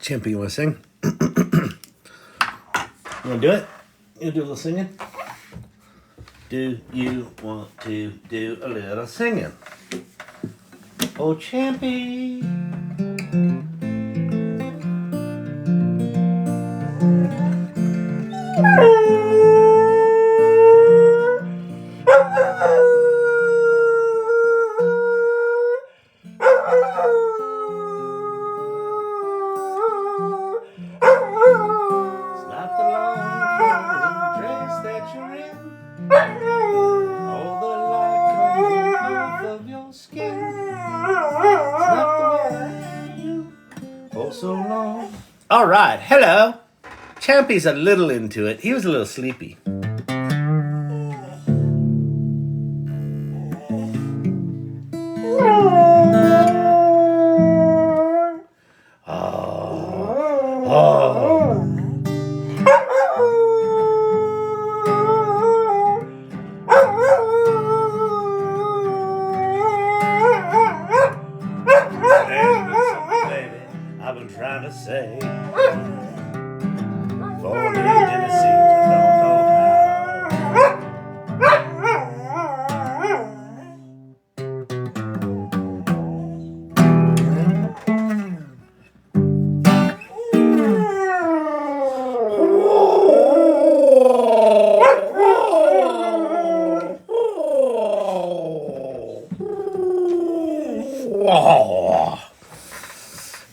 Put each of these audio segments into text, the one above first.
Chimpy, you want to sing? You want to do it? You do a little singing? Do you want to do a little singing? Oh, Chimpy. All right, hello. Champy's a little into it. He was a little sleepy.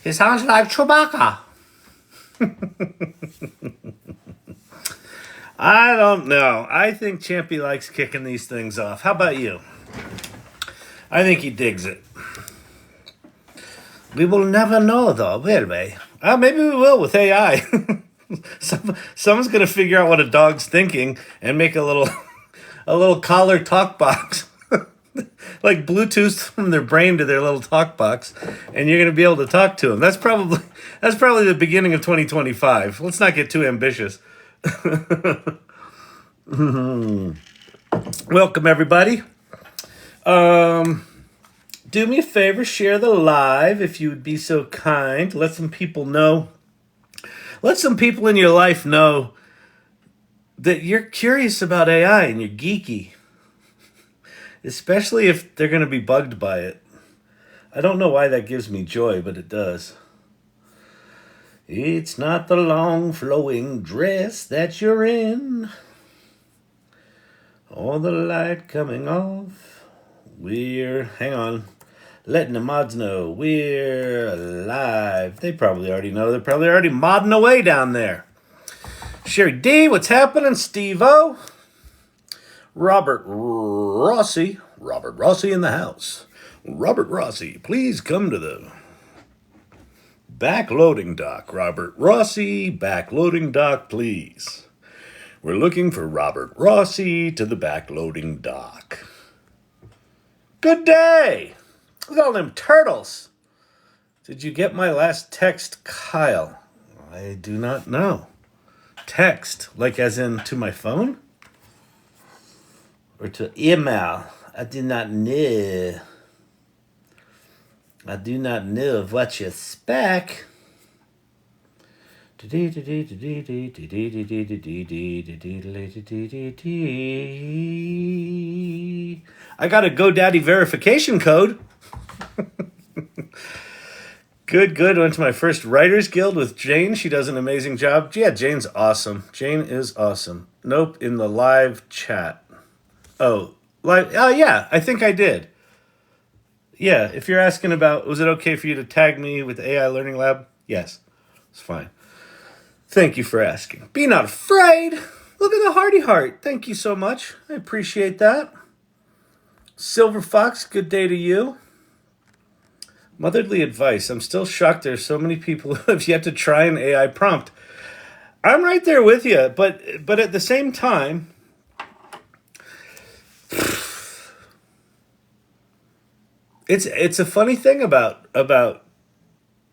He sounds like Chewbacca. I don't know. I think Champy likes kicking these things off. How about you? I think he digs it. We will never know, though, will we? Maybe we will with AI. Someone's going to figure out what a dog's thinking and make a little collar talk box. Like Bluetooth from their brain to their little talk box, and you're going to be able to talk to them. That's probably the beginning of 2025. Let's not get too ambitious. Welcome, everybody. Do me a favor, share the live if you would be so kind. Let some people know. Let some people in your life know that you're curious about AI and you're geeky. Especially if they're going to be bugged by it. I don't know why that gives me joy, but it does. It's not the long flowing dress that you're in, or the light coming off. Hang on, letting the mods know we're live. They probably already know. They're probably already modding away down there. Sherry D, what's happening? Steve-O. Robert Rossi in the house. Robert Rossi, please come to the backloading dock. Robert Rossi, backloading dock, please. We're looking for Robert Rossi to the backloading dock. Good day. Look at all them turtles. Did you get my last text, Kyle? I do not know. Text, like as in to my phone? Or to email. I do not know. I do not know of what you spec. I got a GoDaddy verification code. Good. Went to my first Writers Guild with Jane. She does an amazing job. Yeah, Jane's awesome. Jane is awesome. Nope, in the live chat. Oh, yeah, I think I did. Yeah, if you're asking about, was it okay for you to tag me with the AI Learning Lab? Yes, it's fine. Thank you for asking. Be not afraid. Look at the hearty heart. Thank you so much. I appreciate that. Silver Fox, good day to you. Motherly advice. I'm still shocked there's so many people who have yet to try an AI prompt. I'm right there with you, but at the same time, it's a funny thing about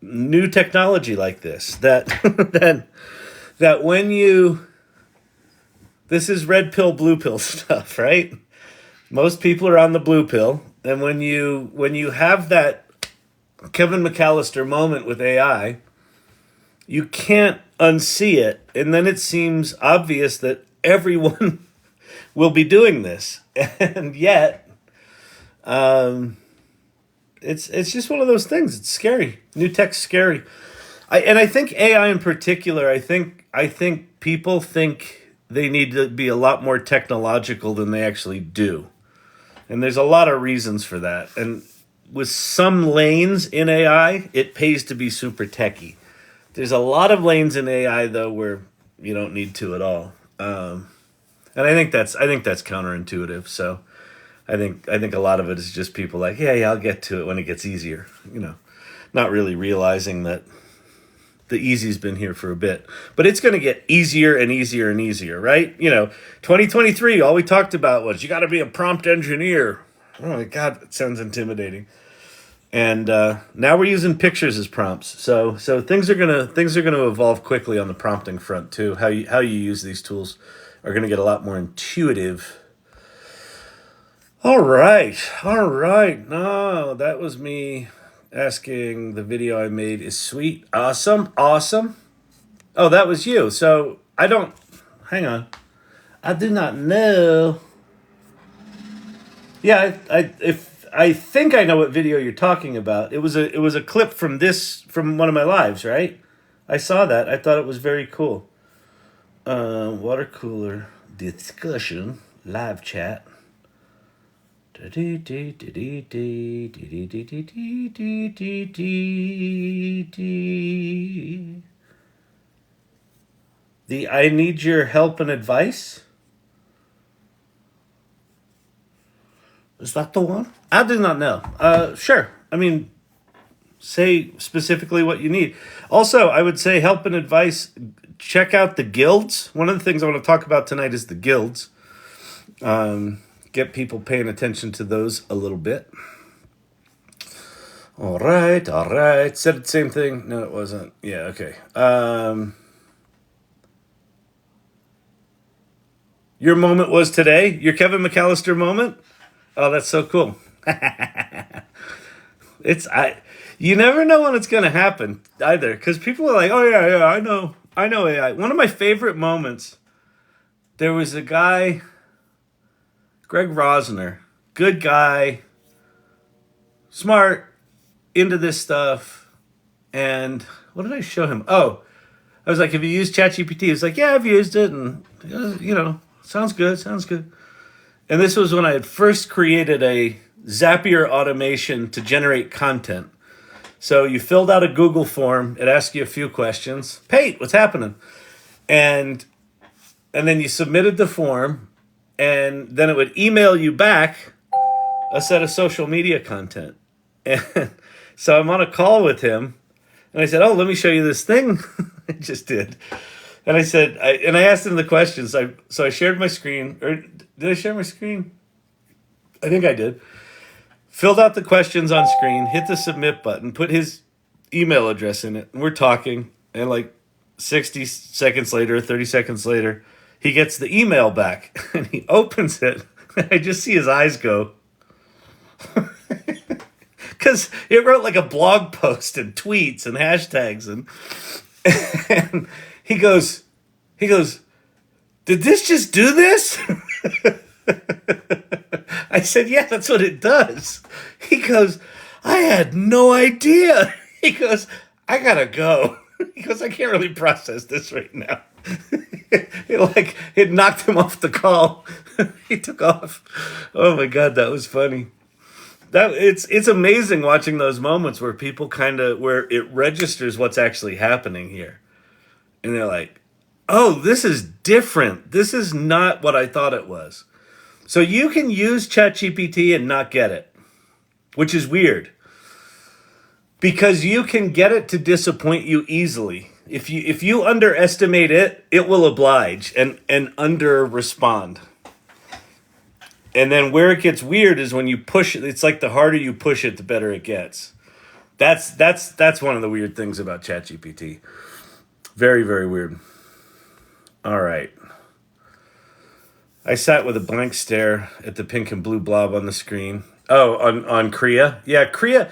new technology like this that when you, this is red pill blue pill stuff, right? Most people are on the blue pill, and when you have that Kevin McAllister moment with AI, you can't unsee it. And then it seems obvious that everyone will be doing this. And yet, it's just one of those things. It's scary. New tech's scary. I think AI in particular, I think people think they need to be a lot more technological than they actually do. And there's a lot of reasons for that. And with some lanes in AI, it pays to be super techy. There's a lot of lanes in AI though where you don't need to at all. And I think that's counterintuitive. So I think a lot of it is just people like, yeah, I'll get to it when it gets easier. Not really realizing that the easy's been here for a bit, but it's going to get easier and easier and easier, right? 2023, all we talked about was you got to be a prompt engineer. Oh my God, it sounds intimidating. And now we're using pictures as prompts. So things are gonna evolve quickly on the prompting front too. How you use these tools are gonna get a lot more intuitive. All right. No, that was me asking. The video I made is sweet. Awesome. Oh, that was you. So hang on. I do not know. Yeah, I think I know what video you're talking about. It was a clip from one of my lives, right? I saw that. I thought it was very cool. Water cooler discussion live chat. The I need your help and advice. Is that the one? I do not know. Sure. I mean, say specifically what you need. Also, I would say help and advice. Check out the guilds. One of the things I want to talk about tonight is the guilds. Get people paying attention to those a little bit. All right. Said the same thing. No, it wasn't. Yeah, okay. Your moment was today? Your Kevin McAllister moment? Oh, that's so cool. You never know when it's going to happen either, because people are like, oh, yeah, I know AI. One of my favorite moments, there was a guy, Greg Rosner, good guy, smart, into this stuff. And what did I show him? Oh, I was like, have you used ChatGPT? He was like, yeah, I've used it. And, sounds good. And this was when I had first created a Zapier automation to generate content. So you filled out a Google form. It asked you a few questions. Pate, what's happening? And then you submitted the form. And then it would email you back a set of social media content. And so I'm on a call with him. And I said, oh, let me show you this thing I just did. And I said, I asked him the questions. So I shared my screen. Or did I share my screen? I think I did. Filled out the questions on screen, hit the submit button, put his email address in it. And we're talking. And like 60 seconds later, 30 seconds later, he gets the email back. And he opens it. I just see his eyes go. Because it wrote like a blog post and tweets and hashtags. And he goes, did this just do this? I said, yeah, that's what it does. He goes, I had no idea. He goes, I gotta go. He goes, I can't really process this right now. It knocked him off the call. He took off. Oh my God, that was funny. It's amazing watching those moments where people where it registers what's actually happening here. And they're like, oh, this is different. This is not what I thought it was. So you can use ChatGPT and not get it, which is weird. Because you can get it to disappoint you easily. If you underestimate it, it will oblige and under respond. And then where it gets weird is when you push it. It's like the harder you push it, the better it gets. That's one of the weird things about ChatGPT. Very, very weird. All right. I sat with a blank stare at the pink and blue blob on the screen. Oh, on Kra.ai? Yeah, Kra.ai.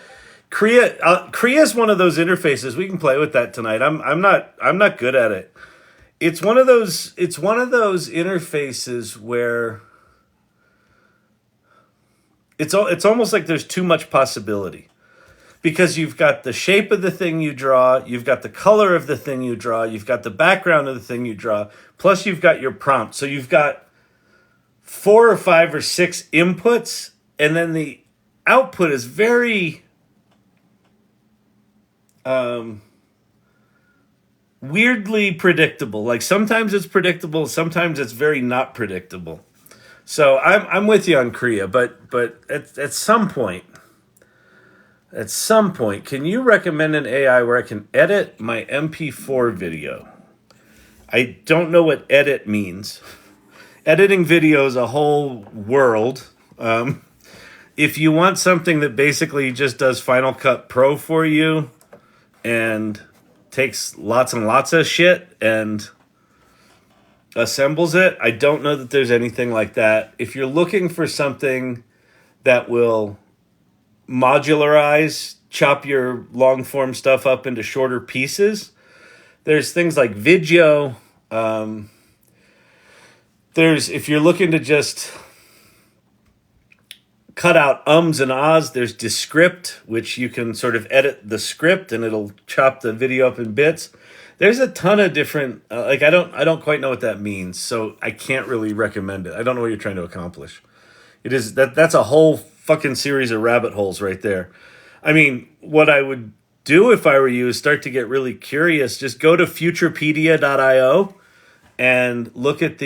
Kra is one of those interfaces. We can play with that tonight. I'm not good at it. It's one of those interfaces where it's almost like there's too much possibility. Because you've got the shape of the thing you draw, you've got the color of the thing you draw, you've got the background of the thing you draw, plus you've got your prompt. So you've got 4 or 5 or 6 inputs, and then the output is very weirdly predictable. Like sometimes it's predictable, sometimes it's very not predictable. So I'm with you on Kra, but at some point, can you recommend an AI where I can edit my MP4 video? I don't know what edit means. Editing video is a whole world. If you want something that basically just does Final Cut Pro for you and takes lots and lots of shit and assembles it, I don't know that there's anything like that. If you're looking for something that will modularize, chop your long form stuff up into shorter pieces, there's things like Video. If you're looking to just cut out ums and ahs, there's Descript, which you can sort of edit the script and it'll chop the video up in bits. There's a ton of different I don't quite know what that means, so I can't really recommend it. I don't know what you're trying to accomplish. It is that's a whole fucking series of rabbit holes right there. I mean, what I would do if I were you is start to get really curious. Just go to futurepedia.io and look at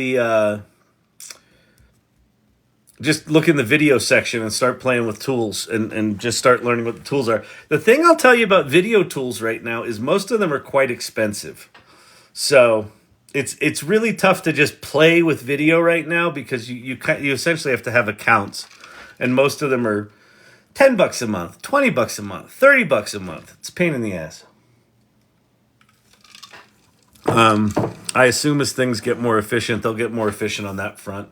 just look in the video section and start playing with tools and just start learning what the tools are. The thing I'll tell you about video tools right now is most of them are quite expensive. So it's really tough to just play with video right now because you essentially have to have accounts. And most of them are $10 a month, $20 a month, $30 a month. It's a pain in the ass. I assume as things get more efficient, they'll get more efficient on that front.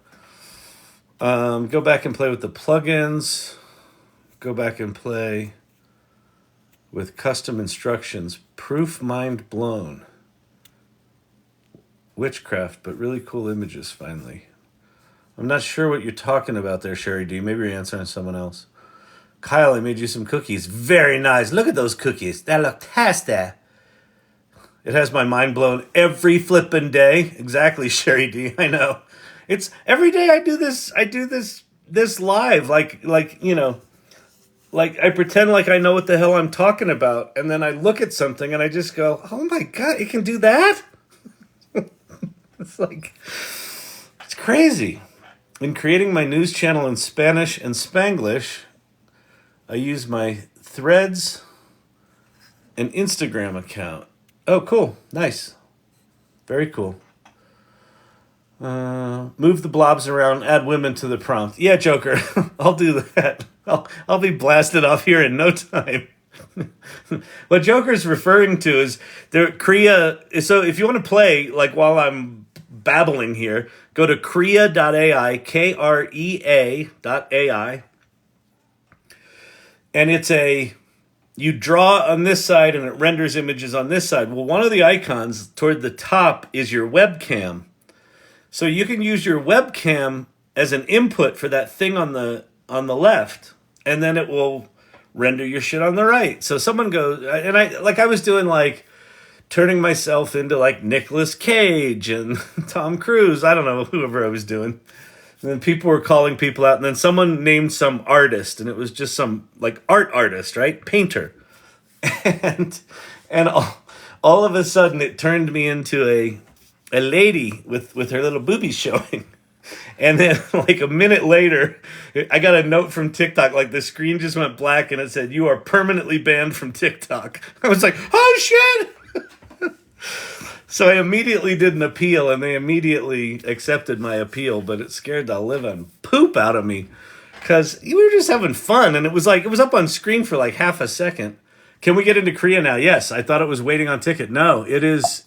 Go back and play with the plugins. Go back and play with custom instructions. Proof mind blown. Witchcraft, but really cool images finally. I'm not sure what you're talking about there, Sherry D. Maybe you're answering someone else. Kyle, I made you some cookies. Very nice. Look at those cookies. They look tasty. It has my mind blown every flippin' day. Exactly, Sherry D. I know. It's every day I do this live. Like I pretend like I know what the hell I'm talking about. And then I look at something and I just go, oh my God, it can do that? It's crazy. In creating my news channel in Spanish and Spanglish, I use my Threads and Instagram account. Oh, cool. Nice. Very cool. Move the blobs around, add women to the prompt. Yeah, Joker, I'll do that. I'll be blasted off here in no time. What Joker's referring to is Kra. So if you want to play, like while I'm babbling here, go to Kra.ai, Krea.ai. And you draw on this side and it renders images on this side. Well, one of the icons toward the top is your webcam. So you can use your webcam as an input for that thing on the left, and then it will render your shit on the right. So someone goes, and I was doing turning myself into Nicolas Cage and Tom Cruise. I don't know, whoever I was doing. And then people were calling people out, and then someone named some artist, and it was just some art artist, right? Painter. And all of a sudden it turned me into a lady with her little boobies showing. And then a minute later, I got a note from TikTok, the screen just went black and it said, "You are permanently banned from TikTok." I was like, oh shit! So I immediately did an appeal and they immediately accepted my appeal, but it scared the living poop out of me because we were just having fun and it was up on screen for half a second. Can we get into Kra now? Yes, I thought it was waiting on ticket. No, it is.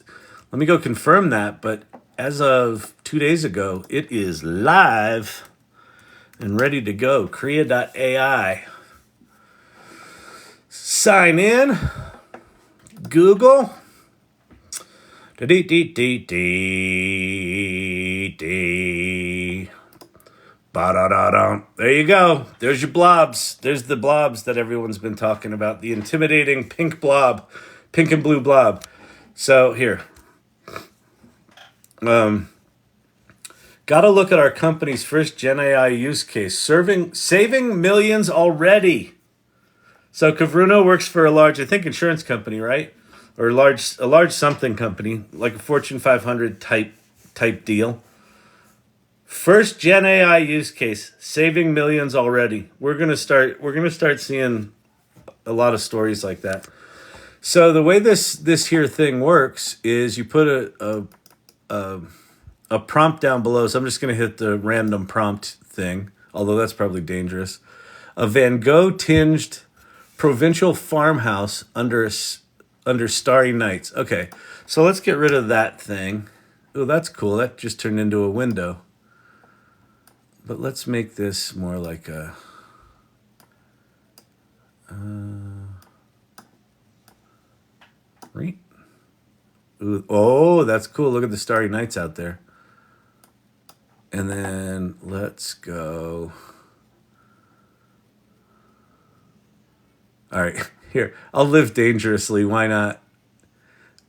Let me go confirm that, but as of 2 days ago, it is live and ready to go. Kra.ai. Sign in. Google. Ba-da-da-da. There you go. There's your blobs. There's the blobs that everyone's been talking about. The intimidating pink blob. Pink and blue blob. So here. Gotta look at our company's first Gen AI use case. Saving millions already. So Kavruno works for a large, I think, insurance company, right? Or a large something company, like a Fortune 500 type deal. First Gen AI use case, saving millions already. We're gonna start seeing a lot of stories like that. So the way this here thing works is you put a prompt down below. So I'm just gonna hit the random prompt thing, although that's probably dangerous. A Van Gogh tinged provincial farmhouse under starry nights. Okay, so let's get rid of that thing. Oh, that's cool. That just turned into a window. But let's make this more like a... right? Ooh, oh, that's cool. Look at the starry nights out there. And then let's go... All right, here. I'll live dangerously. Why not?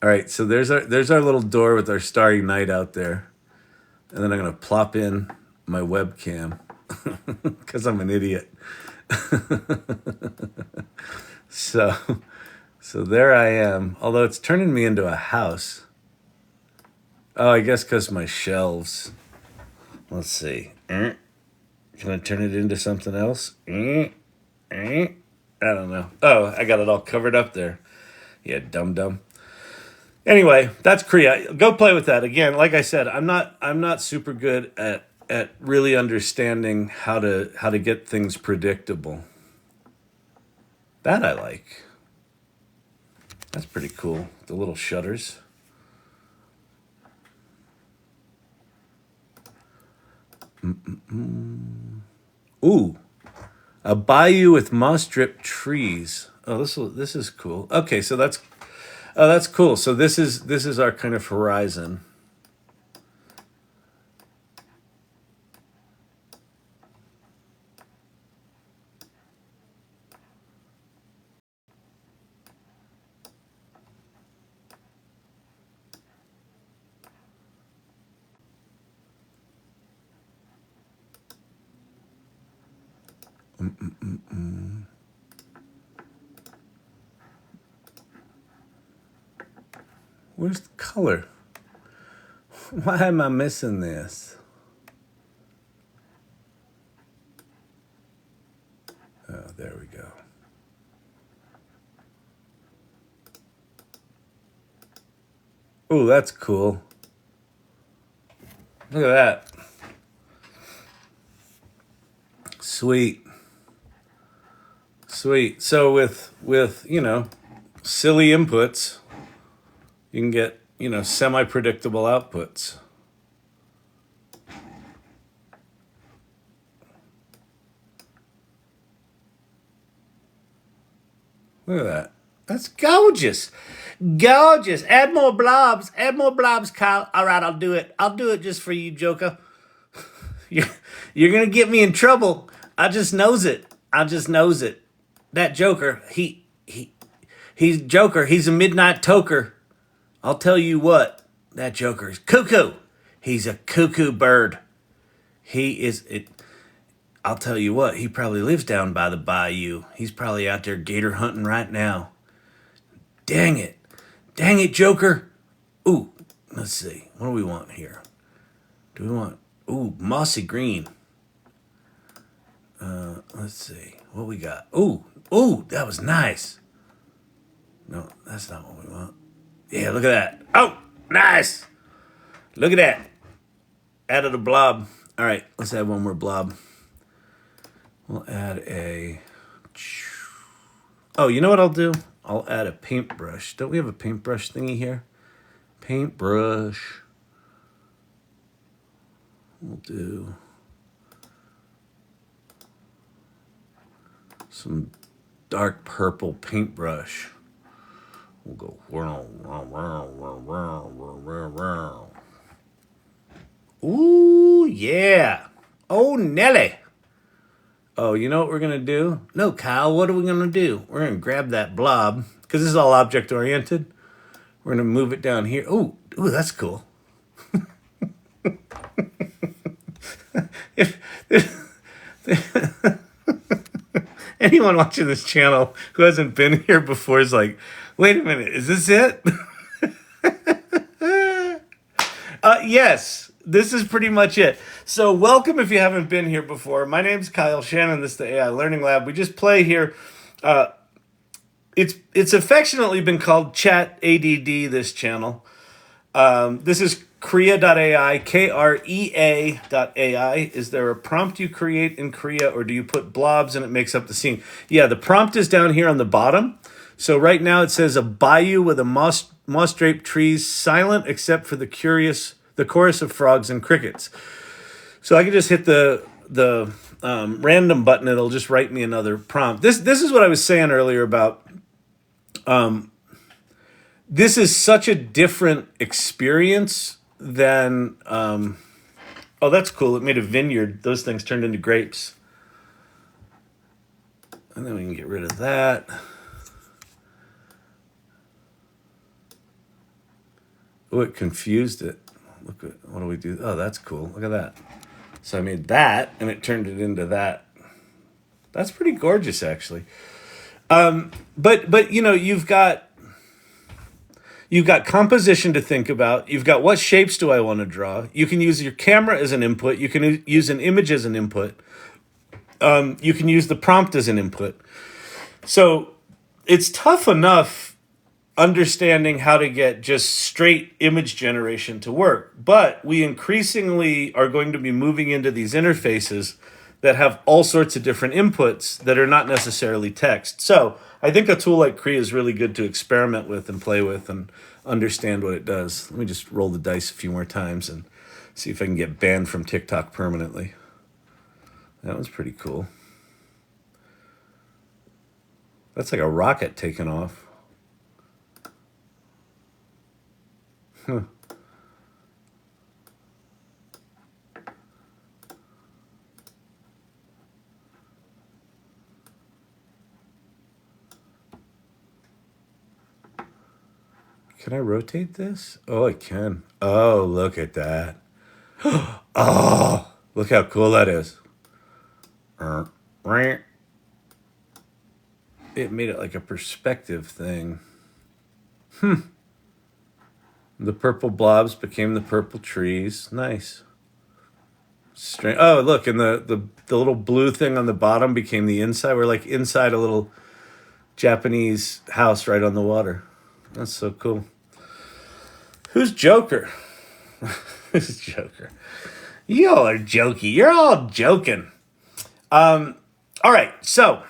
All right, so there's our little door with our starry night out there. And then I'm going to plop in my webcam because I'm an idiot. So there I am. Although it's turning me into a house. Oh, I guess because my shelves. Let's see. Can I turn it into something else? I don't know. Oh, I got it all covered up there. Yeah, dumb. Anyway, that's Kra.ai. Go play with that. Again, like I said, I'm not super good at really understanding how to get things predictable. That I like. That's pretty cool. The little shutters. Ooh, a bayou with moss drip trees. Oh, this is cool. Okay, so that's cool. So this is our kind of horizon. Where's the color? Why am I missing this? Oh, there we go. Ooh, that's cool. Look at that. Sweet. So with silly inputs, you can get, semi-predictable outputs. Look at that. That's gorgeous. Gorgeous. Add more blobs. Kyle. All right, I'll do it. I'll do it just for you, Joker. You're going to get me in trouble. I just knows it. That Joker, he's Joker. He's a midnight toker. I'll tell you what, that Joker is cuckoo. He's a cuckoo bird. He is it. I'll tell you what, he probably lives down by the bayou. He's probably out there gator hunting right now. Dang it, Joker. Ooh, let's see. What do we want here? Do we want mossy green? Let's see what we got. Ooh, that was nice. No, that's not what we want. Yeah, look at that. Oh, nice. Look at that. Added a blob. All right, let's add one more blob. We'll add a... Oh, you know what I'll do? I'll add a paintbrush. Don't we have a paintbrush thingy here? Paintbrush. We'll do some dark purple paintbrush. We'll go. Ooh, yeah. Oh, Nelly. Oh, you know what we're going to do? No, Kyle, what are we going to do? We're going to grab that blob, because this is all object-oriented. We're going to move it down here. Ooh, that's cool. if anyone watching this channel who hasn't been here before is like, wait a minute, is this it? Yes, this is pretty much it. So welcome if you haven't been here before. My name's Kyle Shannon. This is the AI Learning Lab. We just play here. It's affectionately been called Chat ADD, this channel. This is Kra.ai, Krea.ai. Is there a prompt you create in Krea, or do you put blobs and it makes up the scene? Yeah, the prompt is down here on the bottom. So right now it says a bayou with a moss-draped trees, silent except for the chorus of frogs and crickets. So I can just hit the random button. It'll just write me another prompt. This is what I was saying earlier about. This is such a different experience than. Oh, that's cool. It made a vineyard. Those things turned into grapes. And then we can get rid of that. Oh, it confused it. Look at, what do we do? Oh, that's cool. Look at that. So I made that, and it turned it into that. That's pretty gorgeous, actually. But you know, you've got composition to think about. You've got what shapes do I want to draw. You can use your camera as an input. You can use an image as an input. You can use the prompt as an input. So it's tough enough understanding how to get just straight image generation to work. But we increasingly are going to be moving into these interfaces that have all sorts of different inputs that are not necessarily text. So I think a tool like Krea is really good to experiment with and play with and understand what it does. Let me just roll the dice a few more times and see if I can get banned from TikTok permanently. That was pretty cool. That's like a rocket taking off. Huh. Can I rotate this? Oh, I can. Oh, look at that. Oh, look how cool that is. It made it like a perspective thing. The purple blobs became the purple trees. Nice. Strange. Oh, look, and the little blue thing on the bottom became the inside. We're like inside a little Japanese house right on the water. That's so cool. Who's Joker? Who's Joker? You all are jokey. You're all joking. All right, so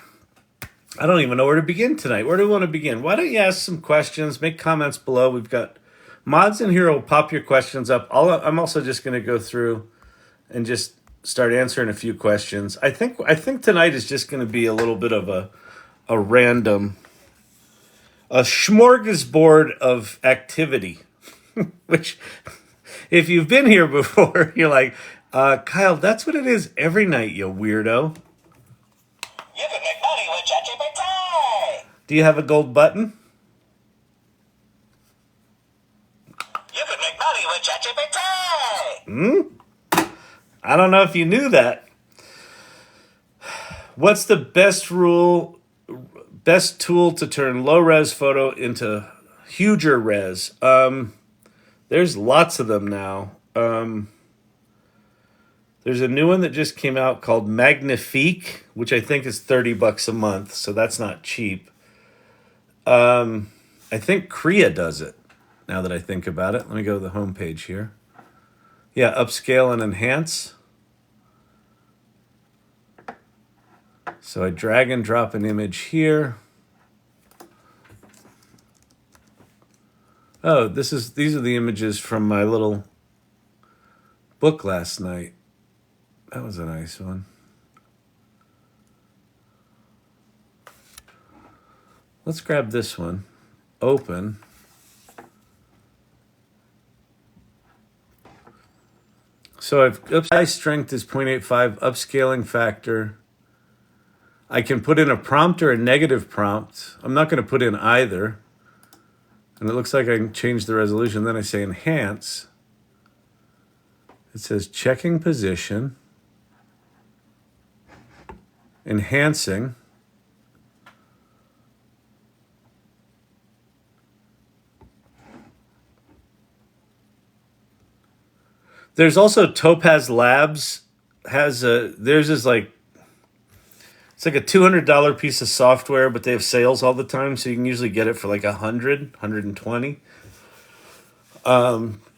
I don't even know where to begin tonight. Where do we want to begin? Why don't you ask some questions? Make comments below. We've got mods in here will pop your questions up. I'm also just going to go through and just start answering a few questions. I think tonight is just going to be a little bit of a random, a smorgasbord of activity, which if you've been here before, you're like, Kyle, that's what it is every night, you weirdo. You can make money with ChatGPT. Do you have a gold button? You can make money with ChatGPT. I don't know if you knew that. What's the best tool to turn low-res photo into huger res? There's lots of them now. There's a new one that just came out called Magnifique, which I think is $30 a month, so that's not cheap. I think Krea does it, now that I think about it. Let me go to the home page here. Yeah, upscale and enhance. So I drag and drop an image here. Oh, these are the images from my little book last night. That was a nice one. Let's grab this one. Open. So I've upside strength is 0.85, upscaling factor. I can put in a prompt or a negative prompt. I'm not going to put in either. And it looks like I can change the resolution. Then I say enhance. It says checking position. Enhancing. There's also Topaz Labs theirs is like, it's like a $200 piece of software, but they have sales all the time, so you can usually get it for like 120.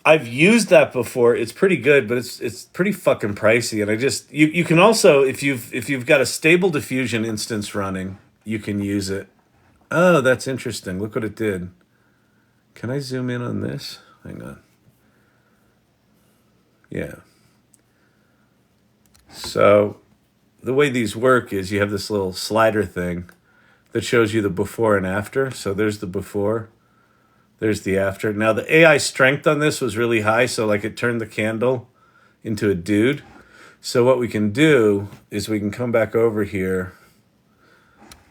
I've used that before. It's pretty good, but it's pretty fucking pricey. And you can also, if you've got a stable diffusion instance running, you can use it. Oh, that's interesting. Look what it did. Can I zoom in on this? Hang on. Yeah. So the way these work is you have this little slider thing that shows you the before and after. So there's the before, there's the after. Now the AI strength on this was really high, so like it turned the candle into a dude. So what we can do is we can come back over here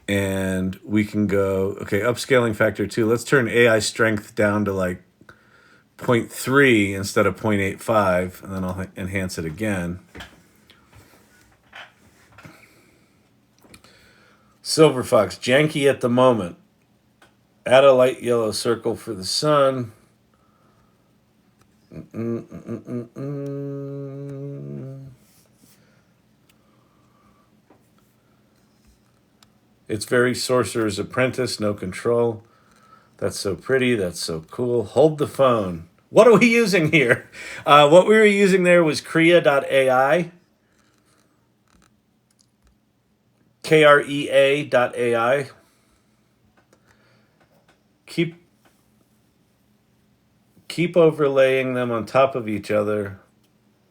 and we can go, okay, upscaling factor 2. Let's turn AI strength down to like 0.3 instead of 0.85, and then I'll enhance it again. Silver Fox, janky at the moment. Add a light yellow circle for the sun. It's very Sorcerer's Apprentice, no control. That's so pretty. That's so cool. Hold the phone. What are we using here? What we were using there was Kra.ai. Krea.ai. Keep overlaying them on top of each other,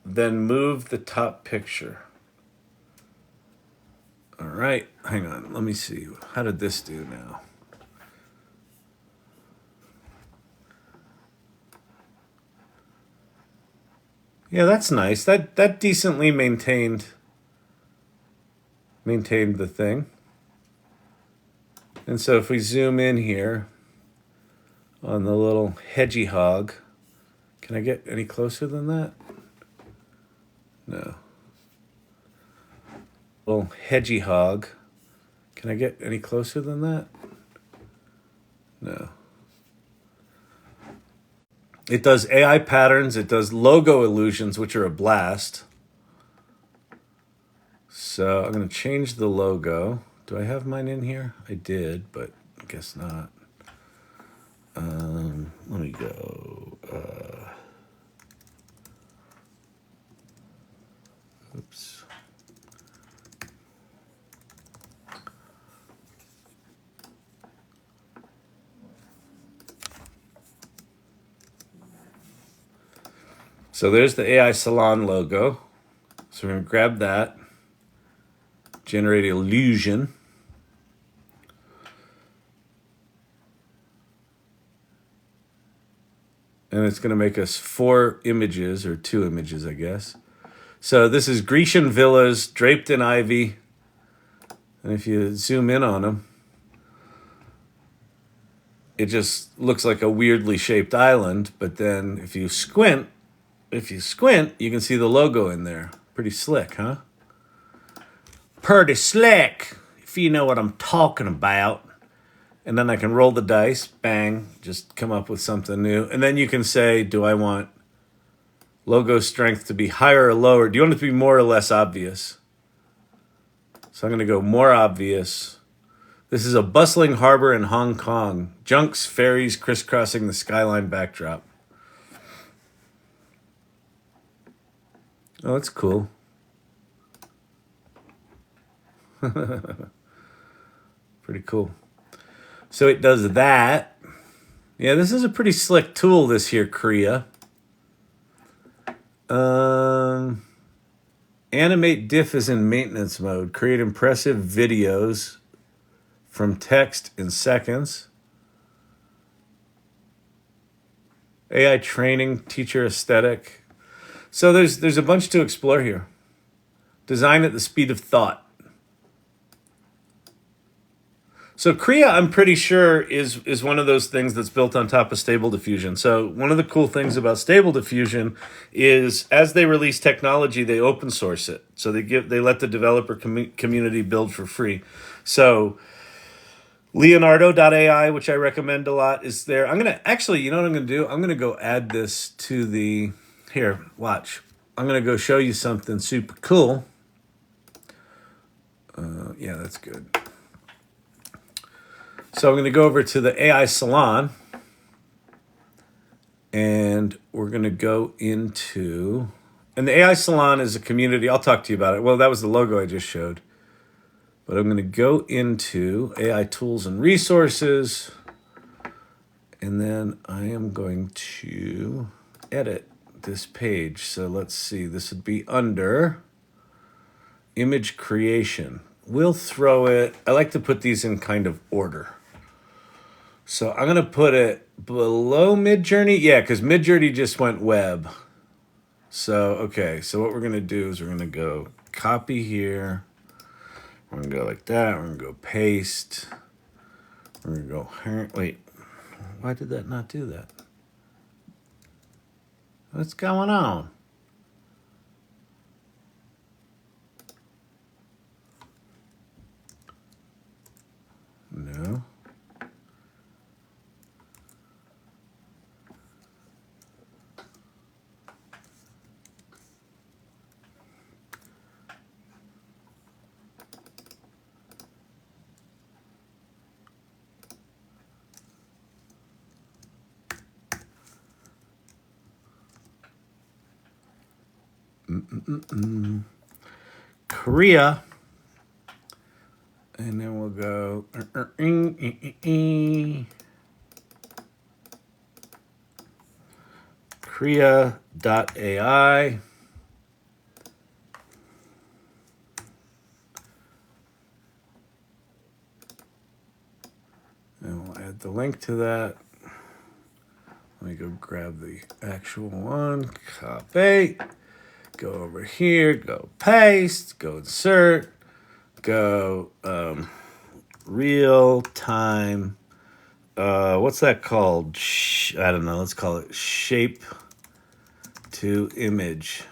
then move the top picture. All right, hang on. Let me see. How did this do now? Yeah, that's nice. That decently maintained the thing. And so if we zoom in here on the little hedgehog, can I get any closer than that? No. Little hedgehog. Can I get any closer than that? No. It does AI patterns. It does logo illusions, which are a blast. So I'm going to change the logo. Do I have mine in here? I did, but I guess not. Let me go. Oops. So there's the AI Salon logo. So we're going to grab that. Generate illusion. And it's going to make us 4 images, or 2 images, I guess. So this is Grecian villas draped in ivy. And if you zoom in on them, it just looks like a weirdly shaped island. But then if you squint, you can see the logo in there. Pretty slick, huh? Pretty slick, if you know what I'm talking about. And then I can roll the dice, bang, just come up with something new. And then you can say, do I want logo strength to be higher or lower? Do you want it to be more or less obvious? So I'm going to go more obvious. This is a bustling harbor in Hong Kong. Junks, ferries crisscrossing the skyline backdrop. Oh, that's cool. Pretty cool. So it does that. Yeah, this is a pretty slick tool, this here, Kra. Animate diff is in maintenance mode. Create impressive videos from text in seconds. AI training, teacher aesthetic. So there's a bunch to explore here. Design at the speed of thought. So Kra.ai, I'm pretty sure, is one of those things that's built on top of Stable Diffusion. So one of the cool things about Stable Diffusion is as they release technology, they open source it. So they let the developer community build for free. So Leonardo.ai, which I recommend a lot, is there. I'm going to actually, you know what I'm going to do? I'm going to go add this to the, here, watch. I'm going to go show you something super cool. Yeah, that's good. So I'm going to go over to the AI Salon, and we're going to go into, and the AI Salon is a community. I'll talk to you about it. Well, that was the logo I just showed. But I'm going to go into AI tools and resources, and then I am going to edit this page. So let's see, this would be under image creation. We'll throw it, I like to put these in kind of order. So I'm going to put it below Midjourney. Yeah, because Midjourney just went web. So, okay, so what we're going to do is we're going to go copy here. We're going to go like that. We're going to go paste. We're going to go, wait, why did that not do that? What's going on? No. Kra.ai. And then we'll go Kra.ai. And we'll add the link to that. Let me go grab the actual one. Copy. Go over here. Go paste. Go insert. Go real time. What's that called? I don't know. Let's call it shape to image.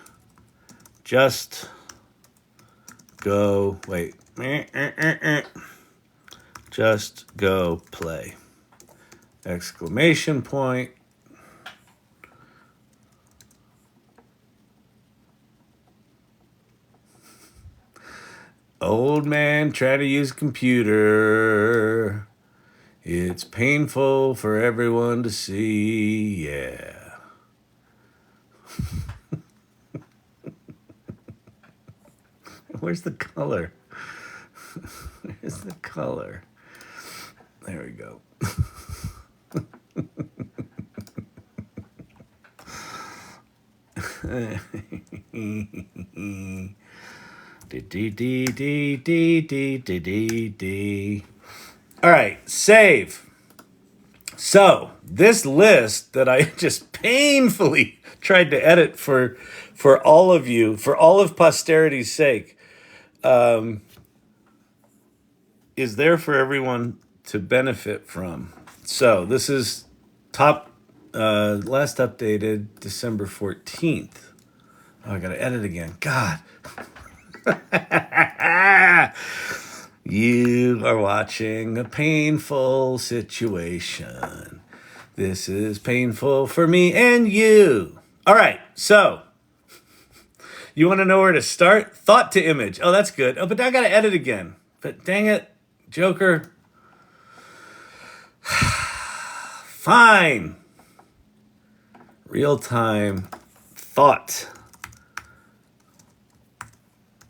Just go. Wait. Just go play. Exclamation point. Old man try to use computer. It's painful for everyone to see. Yeah. Where's the color? Where's the color? There we go. All right, save. So this list that I just painfully tried to edit for all of you, for all of posterity's sake, is there for everyone to benefit from. So this is last updated December 14th. Oh, I gotta edit again. God. You are watching a painful situation. This is painful for me and you. All right, so you want to know where to start? Thought to image. Oh, that's good. Oh, but I gotta edit again. But dang it, Joker. Fine. Real-time thought.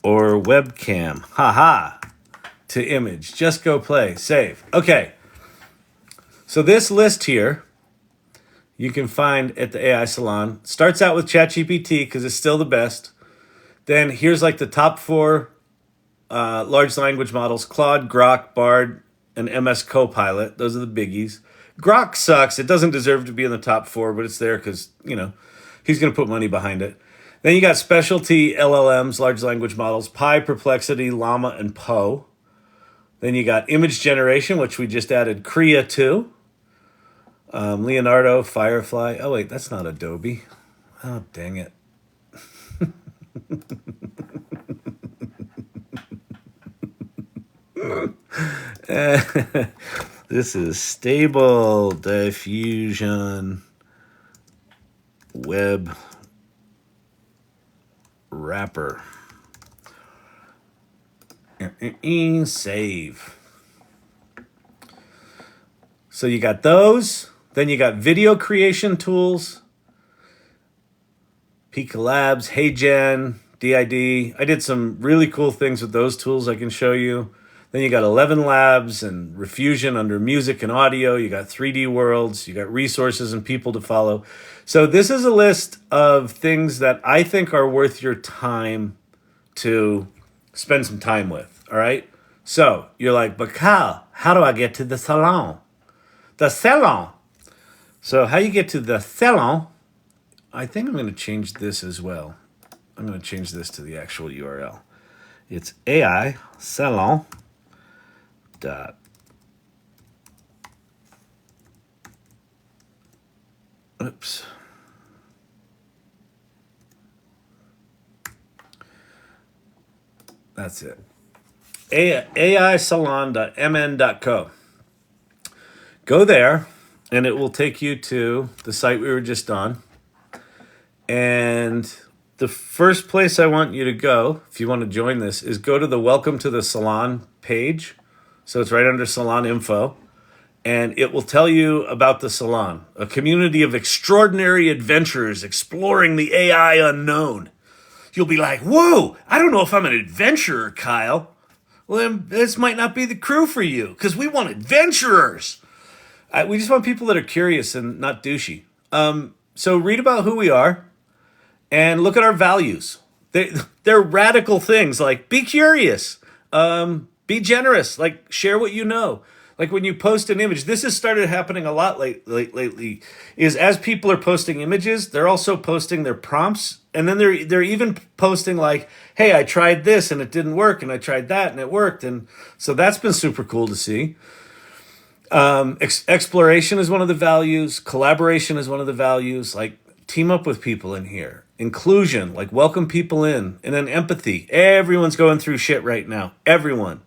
Or webcam. Haha. To image. Just go play. Save. Okay. So this list here, you can find at the AI Salon. Starts out with ChatGPT because it's still the best. Then here's like the top 4 large language models. Claude, Grok, Bard, and MS Copilot. Those are the biggies. Grok sucks. It doesn't deserve to be in the top 4, but it's there because, he's going to put money behind it. Then you got specialty LLMs, large language models, Pi, Perplexity, Llama, and Poe. Then you got image generation, which we just added Kra to. Leonardo, Firefly. Oh, wait, that's not Adobe. Oh, dang it. This is Stable Diffusion Web Wrapper. Save. So you got those. Then you got video creation tools. Pika Labs, HeyGen, DID. I did some really cool things with those tools I can show you. Then you got 11 Labs and Refusion under music and audio. You got 3D worlds. You got resources and people to follow. So this is a list of things that I think are worth your time to spend some time with. All right. So you're like, but Kyle, how do I get to the salon? The salon. So how you get to the salon, I think I'm going to change this as well. I'm going to change this to the actual URL. It's AI Salon. Oops. That's it. aisalon.mn.co. Go there, and it will take you to the site we were just on. And the first place I want you to go, if you want to join this, is go to the Welcome to the Salon page. So it's right under Salon Info. And it will tell you about the Salon, a community of extraordinary adventurers exploring the AI unknown. You'll be like, whoa, I don't know if I'm an adventurer, Kyle. Well, then this might not be the crew for you, because we want adventurers. We just want people that are curious and not douchey. So read about who we are and look at our values. They're radical things like be curious, be generous, like share what you know. Like when you post an image, this has started happening a lot lately, is as people are posting images, they're also posting their prompts. And then they're even posting like, hey, I tried this and it didn't work. And I tried that and it worked. And so that's been super cool to see. Exploration is one of the values. Collaboration is one of the values. Like team up with people in here. Inclusion, like welcome people in. And then empathy. Everyone's going through shit right now. Everyone.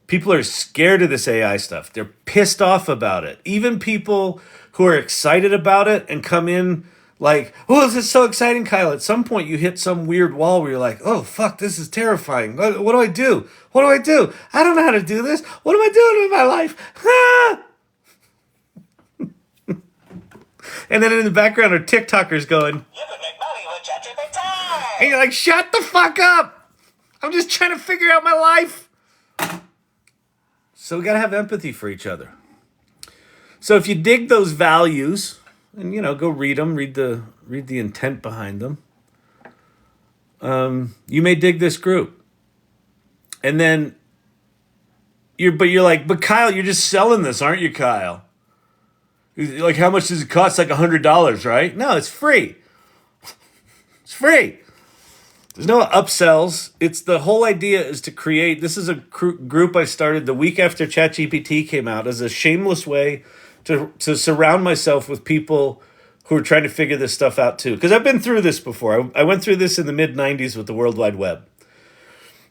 People are scared of this AI stuff. They're pissed off about it. Even people who are excited about it and come in like, oh, this is so exciting, Kyle. At some point you hit some weird wall where you're like, oh, fuck, this is terrifying. What do I do? What do I do? I don't know how to do this. What am I doing with my life? Ah! And then in the background are TikTokers going, You can make money with ChatGPT. and you're like, shut the fuck up. I'm just trying to figure out my life. So we got to have empathy for each other. So if you dig those values, and go read them, read the intent behind them. You may dig this group, and then you're like, but Kyle, you're just selling this, aren't you, Kyle? Like, how much does it cost? Like $100, right? No, it's free. It's free. There's no upsells. It's the whole idea is to create. This is a group I started the week after ChatGPT came out as a shameless way to surround myself with people who are trying to figure this stuff out too. Because I've been through this before. I went through this in the mid-90s with the World Wide Web.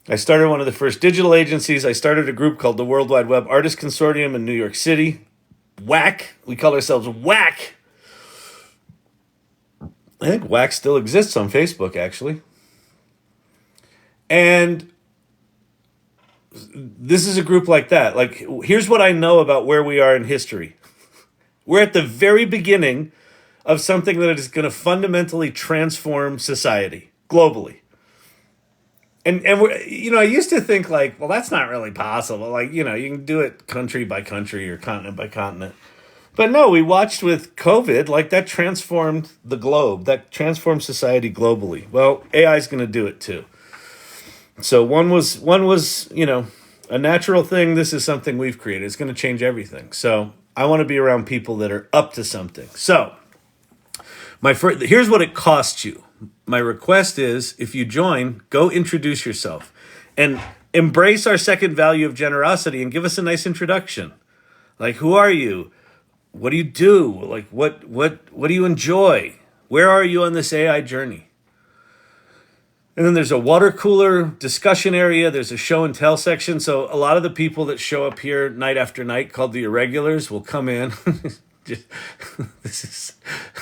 I started one of the first digital agencies. I started a group called the World Wide Web Artist Consortium in New York City. WAC. We call ourselves WAC. I think WAC still exists on Facebook, actually. And this is a group like that. Like, here's what I know about where we are in history. We're at the very beginning of something that is going to fundamentally transform society globally. And we're, I used to think like, well, that's not really possible. Like, you can do it country by country or continent by continent. But no, we watched with COVID, like that transformed the globe. That transformed society globally. Well, AI is going to do it too. So one was, a natural thing. This is something we've created. It's going to change everything. So I want to be around people that are up to something. So here's what it costs you. My request is, if you join, go introduce yourself and embrace our second value of generosity and give us a nice introduction. Like, who are you? What do you do? Like, what do you enjoy? Where are you on this AI journey? And then there's a water cooler discussion area. There's a show and tell section. So a lot of the people that show up here night after night, called the irregulars, will come in. This is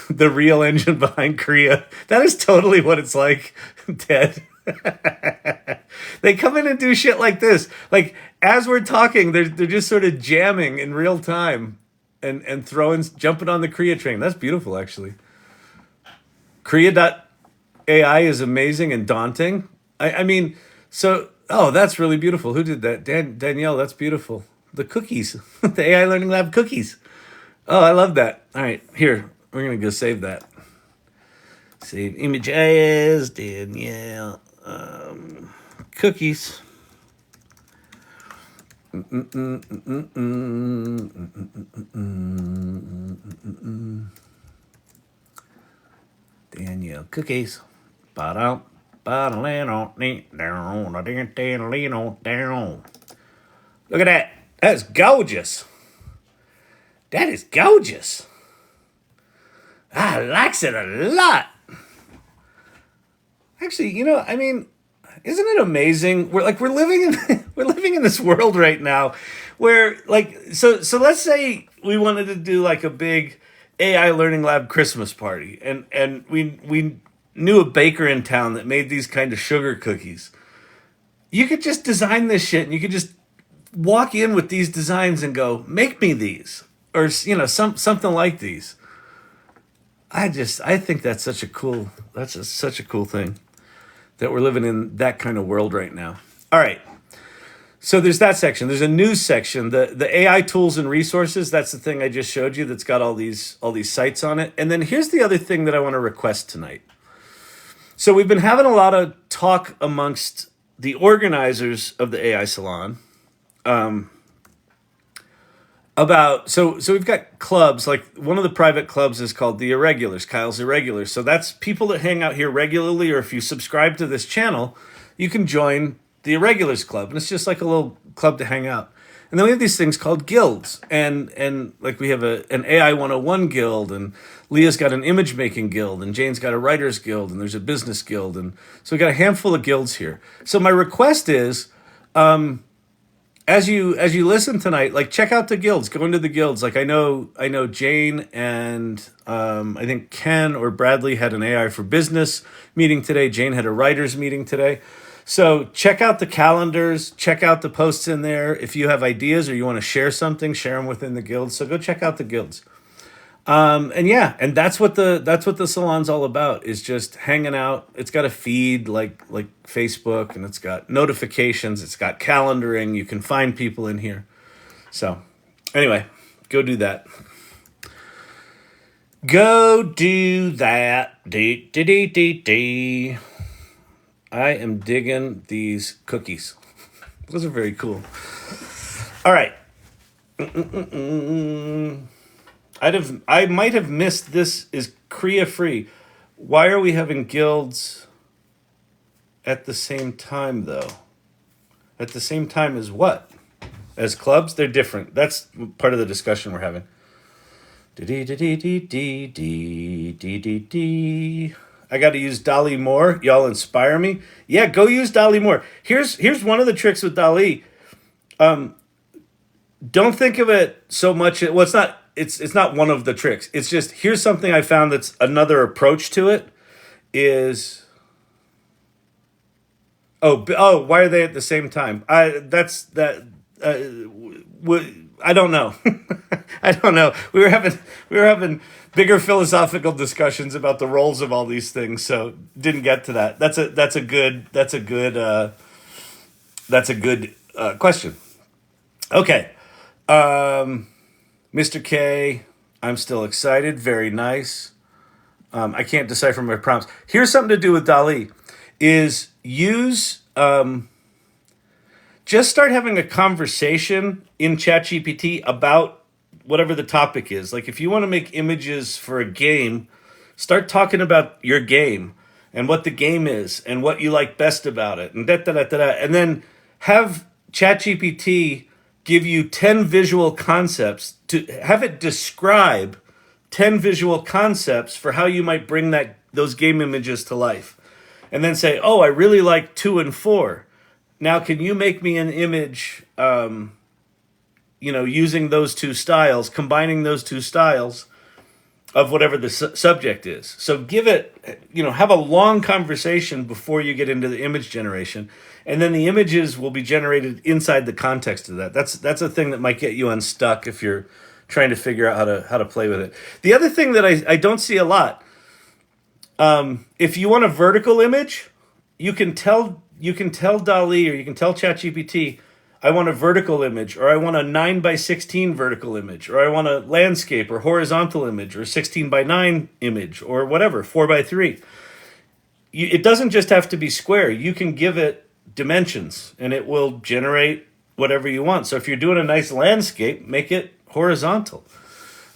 the real engine behind Kra.ai. That is totally what it's like, Ted. They come in and do shit like this. Like, as we're talking, they're just sort of jamming in real time and jumping on the Kra.ai train. That's beautiful, actually. Kra.ai is amazing and daunting. I mean, that's really beautiful. Who did that? Danielle, that's beautiful. The cookies, the AI Learning Lab cookies. Oh, I love that. All right, here, we're going to go save that. Save images, Danielle, cookies. Danielle, cookies. Look at that. That's gorgeous. That is gorgeous. I likes it a lot. Actually, I mean, isn't it amazing? We're living in this world right now where, like, so let's say we wanted to do like a big AI Learning Lab Christmas party, and we knew a baker in town that made these kind of sugar cookies. You could just design this shit, and you could just walk in with these designs and go, make me these, or something like these. I think that's such a cool thing that we're living in that kind of world right now. All right. So there's that section. There's a news section, the AI tools and resources. That's the thing I just showed you that's got all these sites on it. And then here's the other thing that I want to request tonight. So we've been having a lot of talk amongst the organizers of the AI Salon about, so we've got clubs, like one of the private clubs is called the Irregulars, Kyle's Irregulars. So that's people that hang out here regularly, or if you subscribe to this channel, you can join the Irregulars Club. And it's just like a little club to hang out. And then we have these things called guilds. And like we have an AI 101 guild, and Leah's got an image making guild, and Jane's got a writer's guild, and there's a business guild. And so we got a handful of guilds here. So my request is, as you listen tonight, like, check out the guilds, go into the guilds. Like, I know Jane and I think Ken or Bradley had an AI for business meeting today. Jane had a writers meeting today. So check out the calendars, check out the posts in there. If you have ideas or you want to share something, share them within the guilds. So go check out the guilds. And that's what the salon's all about, is just hanging out. It's got a feed like Facebook, and it's got notifications, it's got calendaring. You can find people in here. So anyway, go do that. Go do that. I am digging these cookies. Those are very cool. All right. I might have missed this. Is Kra.ai free? Why are we having guilds at the same time, though? At the same time as what? As clubs? They're different. That's part of the discussion we're having. I got to use Dolly more. Y'all inspire me. Yeah, go use Dolly more. Here's one of the tricks with Dolly. Don't think of it so much. Well, it's not. It's not one of the tricks. It's just, here's something I found that's another approach to it. Is why are they at the same time? I don't know. I don't know. We were having bigger philosophical discussions about the roles of all these things, so didn't get to that. That's a good question. Okay, Mr. K, I'm still excited. Very nice. I can't decipher my prompts. Here's something to do with Dolly: is use just start having a conversation in ChatGPT about whatever the topic is. Like if you want to make images for a game, start talking about your game and what the game is and what you like best about it and da da da da da. And then have ChatGPT give you 10 visual concepts to have it describe 10 visual concepts for how you might bring those game images to life. And then say, "Oh, I really like 2 and 4. Now, can you make me an image, using those two styles, combining those two styles of whatever the subject is?" So give it, have a long conversation before you get into the image generation. And then the images will be generated inside the context of that. That's a thing that might get you unstuck if you're trying to figure out how to play with it. The other thing that I don't see a lot, if you want a vertical image, you can tell Dolly or you can tell ChatGPT, I want a vertical image, or I want a 9:16 vertical image, or I want a landscape or horizontal image, or 16:9 image, or whatever, 4:3. It doesn't just have to be square. You can give it dimensions, and it will generate whatever you want. So if you're doing a nice landscape, make it horizontal.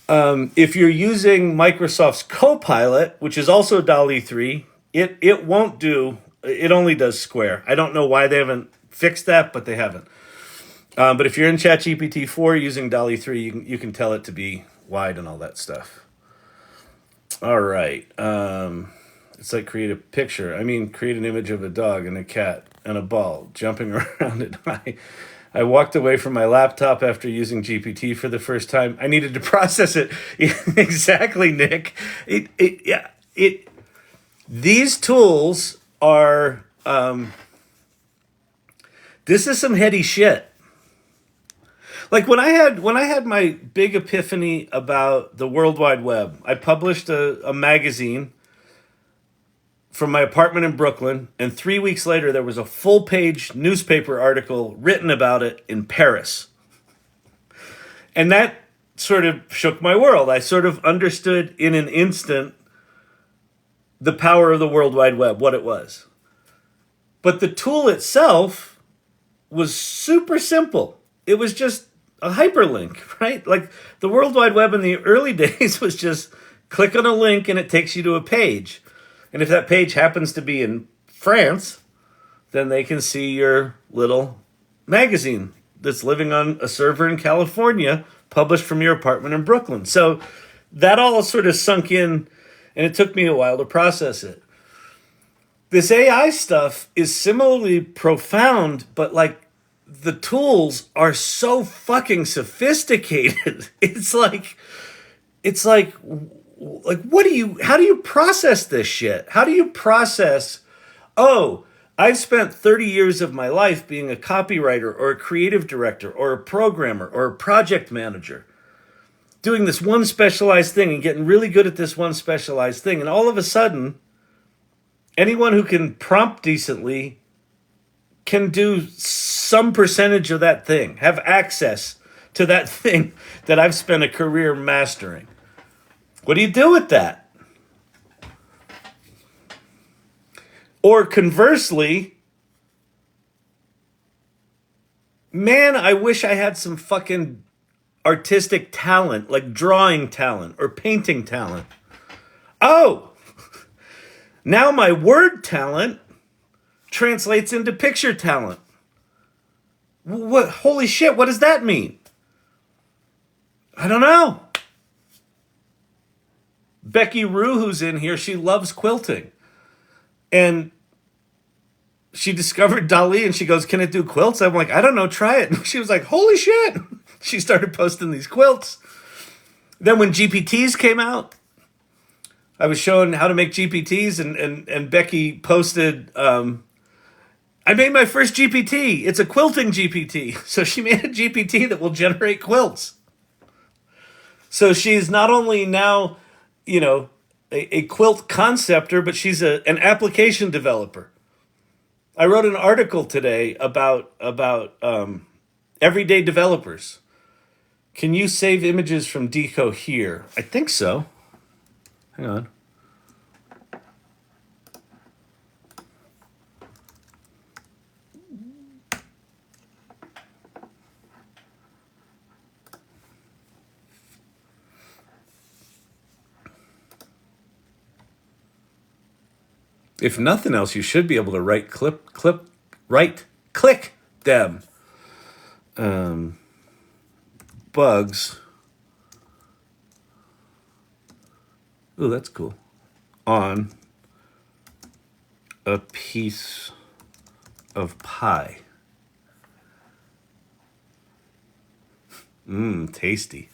If you're using Microsoft's Copilot, which is also Dolly 3, it won't do. It only does square. I don't know why they haven't fixed that, but they haven't. But if you're in ChatGPT 4 using Dolly 3, you can tell it to be wide and all that stuff. All right. It's like create a picture. Create an image of a dog and a cat and a ball jumping around it. I walked away from my laptop after using GPT for the first time. I needed to process it. Exactly, Nick. These tools are, this is some heady shit. Like when I had my big epiphany about the World Wide Web, I published a magazine from my apartment in Brooklyn, and 3 weeks later there was a full-page newspaper article written about it in Paris. And that sort of shook my world. I sort of understood in an instant the power of the World Wide Web, what it was. But the tool itself was super simple. It was just a hyperlink, right? Like the World Wide Web in the early days was just click on a link and it takes you to a page. And if that page happens to be in France, then they can see your little magazine that's living on a server in California, published from your apartment in Brooklyn. So that all sort of sunk in, and it took me a while to process it. This AI stuff is similarly profound, but like the tools are so fucking sophisticated. It's like how do you process this shit? How do you process, oh, I've spent 30 years of my life being a copywriter or a creative director or a programmer or a project manager, doing this one specialized thing and getting really good at this one specialized thing. And all of a sudden, anyone who can prompt decently can do some percentage of that thing, have access to that thing that I've spent a career mastering. What do you do with that? Or conversely, man, I wish I had some fucking artistic talent, like drawing talent or painting talent. Oh, now my word talent translates into picture talent. What? Holy shit, what does that mean? I don't know. Becky Rue, who's in here, she loves quilting. And she discovered Dolly and she goes, can it do quilts? I'm like, I don't know, try it. And she was like, holy shit. She started posting these quilts. Then when GPTs came out, I was showing how to make GPTs and Becky posted, I made my first GPT. It's a quilting GPT. So she made a GPT that will generate quilts. So she's not only now, a quilt conceptor, but she's an application developer. I wrote an article today about everyday developers. Can you save images from Deco here? I think so. Hang on. If nothing else, you should be able to right click them. Bugs. Ooh, that's cool. On a piece of pie. Mmm, tasty.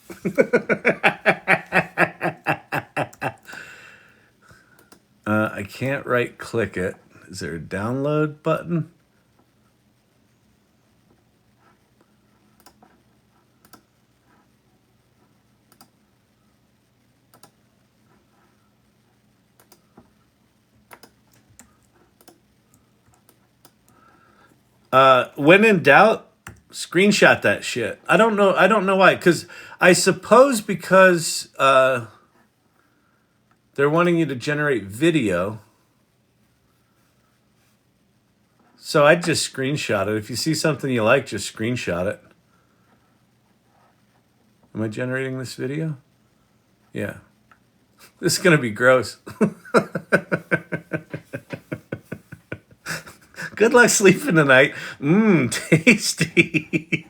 I can't right click it. Is there a download button? When in doubt, screenshot that shit. I don't know why. Because I suppose because they're wanting you to generate video. So I'd just screenshot it. If you see something you like, just screenshot it. Am I generating this video? Yeah. This is going to be gross. Good luck sleeping tonight. Mmm, tasty.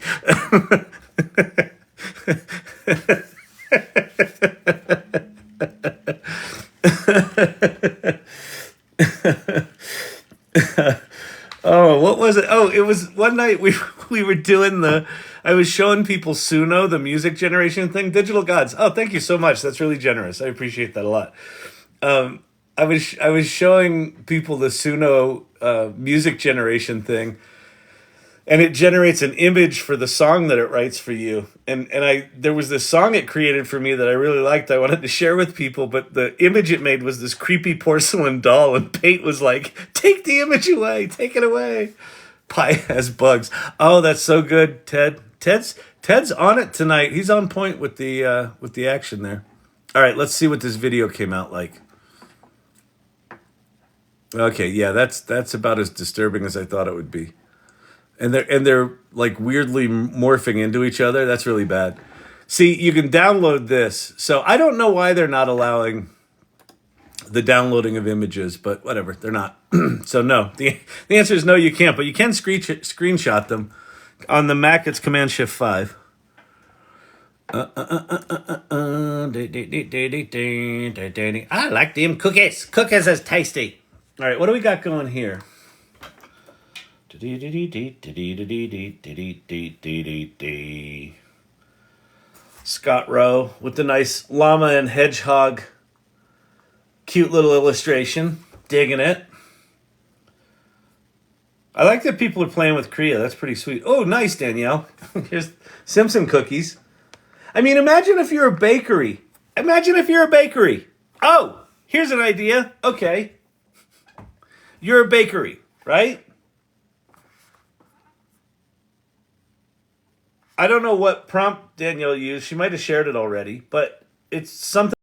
Oh, what was it? Oh, it was one night we were doing I was showing people Suno, the music generation thing. Digital Gods. Oh, thank you so much. That's really generous. I appreciate that a lot. I was showing people the Suno music generation thing, and it generates an image for the song that it writes for you. And there was this song it created for me that I really liked. I wanted to share with people, but the image it made was this creepy porcelain doll, and Pate was like, "Take the image away, take it away." Pie has bugs. Oh, that's so good, Ted. Ted's on it tonight. He's on point with the action there. All right, let's see what this video came out like. Okay, yeah, that's about as disturbing as I thought it would be. And they're like weirdly morphing into each other. That's really bad. See, you can download this. So I don't know why they're not allowing the downloading of images, but whatever, they're not. So no, the answer is no, you can't. But you can screenshot them. On the Mac, it's Command Shift 5. I like them cookies. Cookies is tasty. All right, what do we got going here? Scott Rowe with the nice llama and hedgehog. Cute little illustration. Digging it. I like that people are playing with Kra.ai. That's pretty sweet. Oh, nice, Danielle. Here's Simpson cookies. I mean, imagine if you're a bakery. Oh, here's an idea. Okay. You're a bakery, right? I don't know what prompt Danielle used. She might have shared it already, but it's something.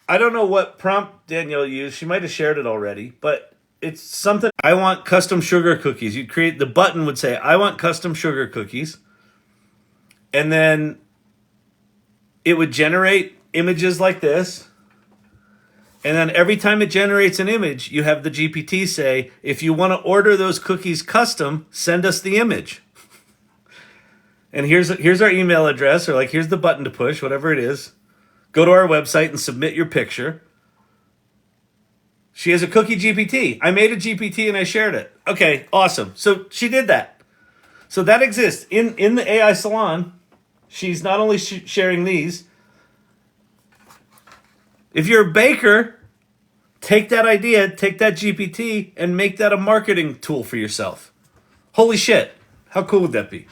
I don't know what prompt Danielle used. She might have shared it already, but it's something. I want custom sugar cookies. You'd create, the button would say, I want custom sugar cookies. And then it would generate images like this. And then every time it generates an image, you have the GPT say, if you want to order those cookies custom, send us the image. And here's our email address, or like, here's the button to push, whatever it is. Go to our website and submit your picture. She has a cookie GPT. I made a GPT and I shared it. Okay, awesome. So she did that. So that exists. In the AI salon, she's not only sharing these. If you're a baker, take that idea, take that GPT, and make that a marketing tool for yourself. Holy shit. How cool would that be?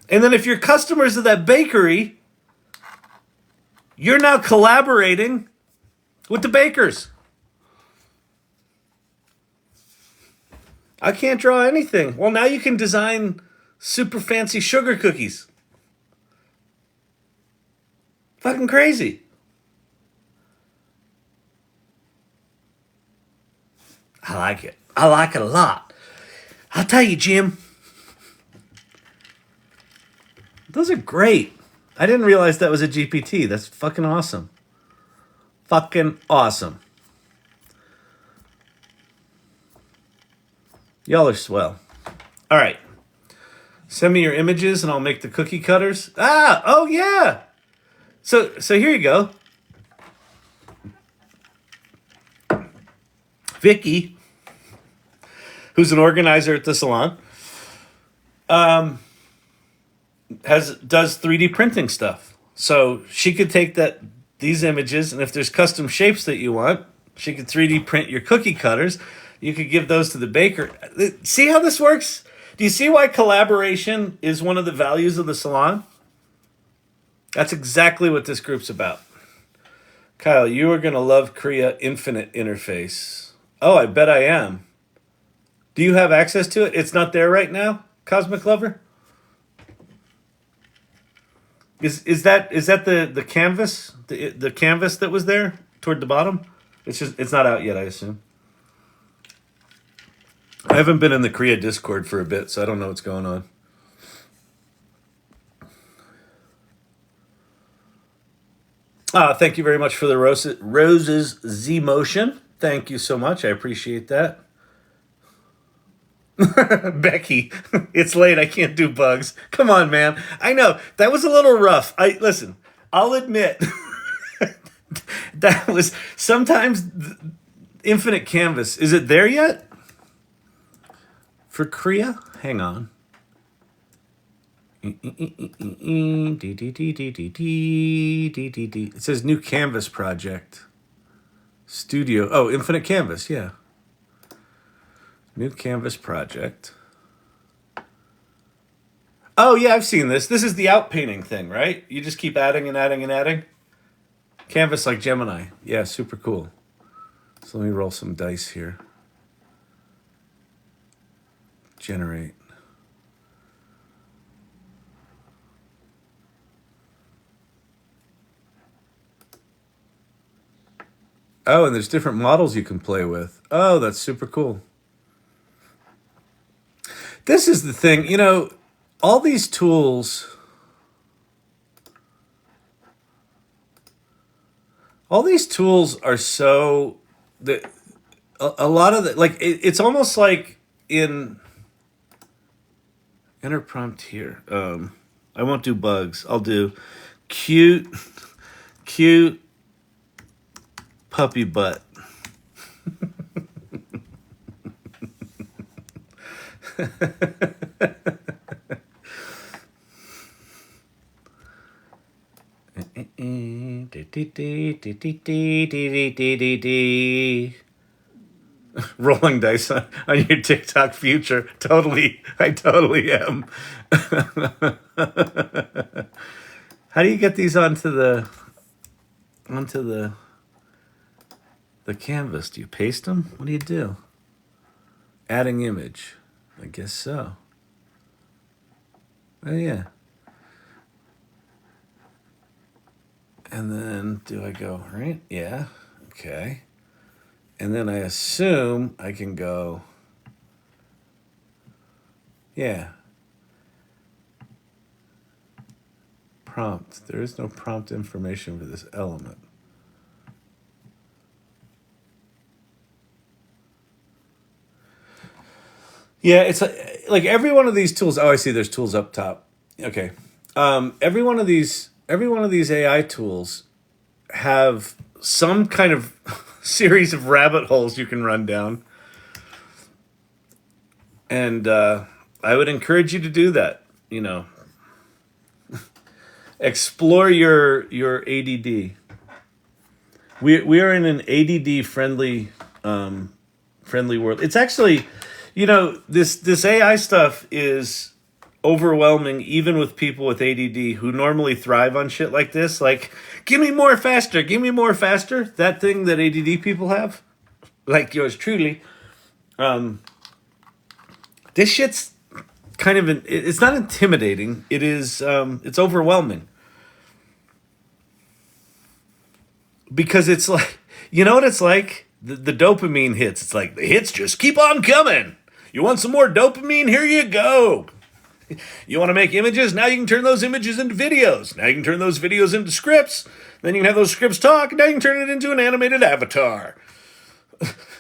And then if you're customers of that bakery, you're now collaborating with the bakers. I can't draw anything. Well, now you can design super fancy sugar cookies. Fucking crazy. I like it. I like it a lot. I'll tell you, Jim. Those are great. I didn't realize that was a GPT. That's fucking awesome. fucking awesome. Y'all are swell. All right. Send me your images and I'll make the cookie cutters. Oh yeah. So here you go. Vicky, who's an organizer at the salon, does 3D printing stuff. So she could take these images, and if there's custom shapes that you want, she could 3D print your cookie cutters. You could give those to the baker. See how this works? Do you see why collaboration is one of the values of the salon? That's exactly what this group's about. Kyle, you are going to love Kra.ai Infinite interface. Oh, I bet I am. Do you have access to it? It's not there right now, Cosmic Lover? Is that the canvas? The canvas that was there toward the bottom? It's not out yet, I assume. I haven't been in the Kra.ai Discord for a bit, so I don't know what's going on. Thank you very much for the Roses Z Motion. Thank you so much. I appreciate that. Becky, it's late. I can't do bugs. Come on, man. I know that was a little rough. Listen. I'll admit that was sometimes infinite canvas. Is it there yet? For Kra.ai? Hang on. It says new canvas project. Studio. Oh, infinite canvas. Yeah. New canvas project. Oh, yeah, I've seen this. This is the outpainting thing, right? You just keep adding and adding and adding. Canvas like Gemini. Yeah, super cool. So let me roll some dice here. Generate. Oh, and there's different models you can play with. Oh, that's super cool. This is the thing, all these tools, are so that a lot of it's almost like in enter prompt here. I won't do bugs. I'll do cute puppy butt. Rolling dice on your TikTok future. Totally. I totally am. How do you get these onto the canvas? Do you paste them? What do you do? Adding image. I guess so. Oh, yeah. And then do I go, right? Yeah. Okay. And then I assume I can go, yeah. Prompt. There is no prompt information for this element. Yeah, it's like every one of these tools. Oh, I see. There's tools up top. Okay. Every one of these AI tools have some kind of series of rabbit holes you can run down, and I would encourage you to do that. Explore your ADD. We are in an ADD friendly world. It's actually. This AI stuff is overwhelming even with people with ADD who normally thrive on shit like this. Like, give me more faster. That thing that ADD people have, like yours truly. This shit's kind of, it's not intimidating. It is, it's overwhelming. Because it's like, you know what it's like? The dopamine hits. It's like the hits just keep on coming. You want some more dopamine? Here you go. You want to make images? Now you can turn those images into videos. Now you can turn those videos into scripts. Then you can have those scripts talk. Now you can turn it into an animated avatar.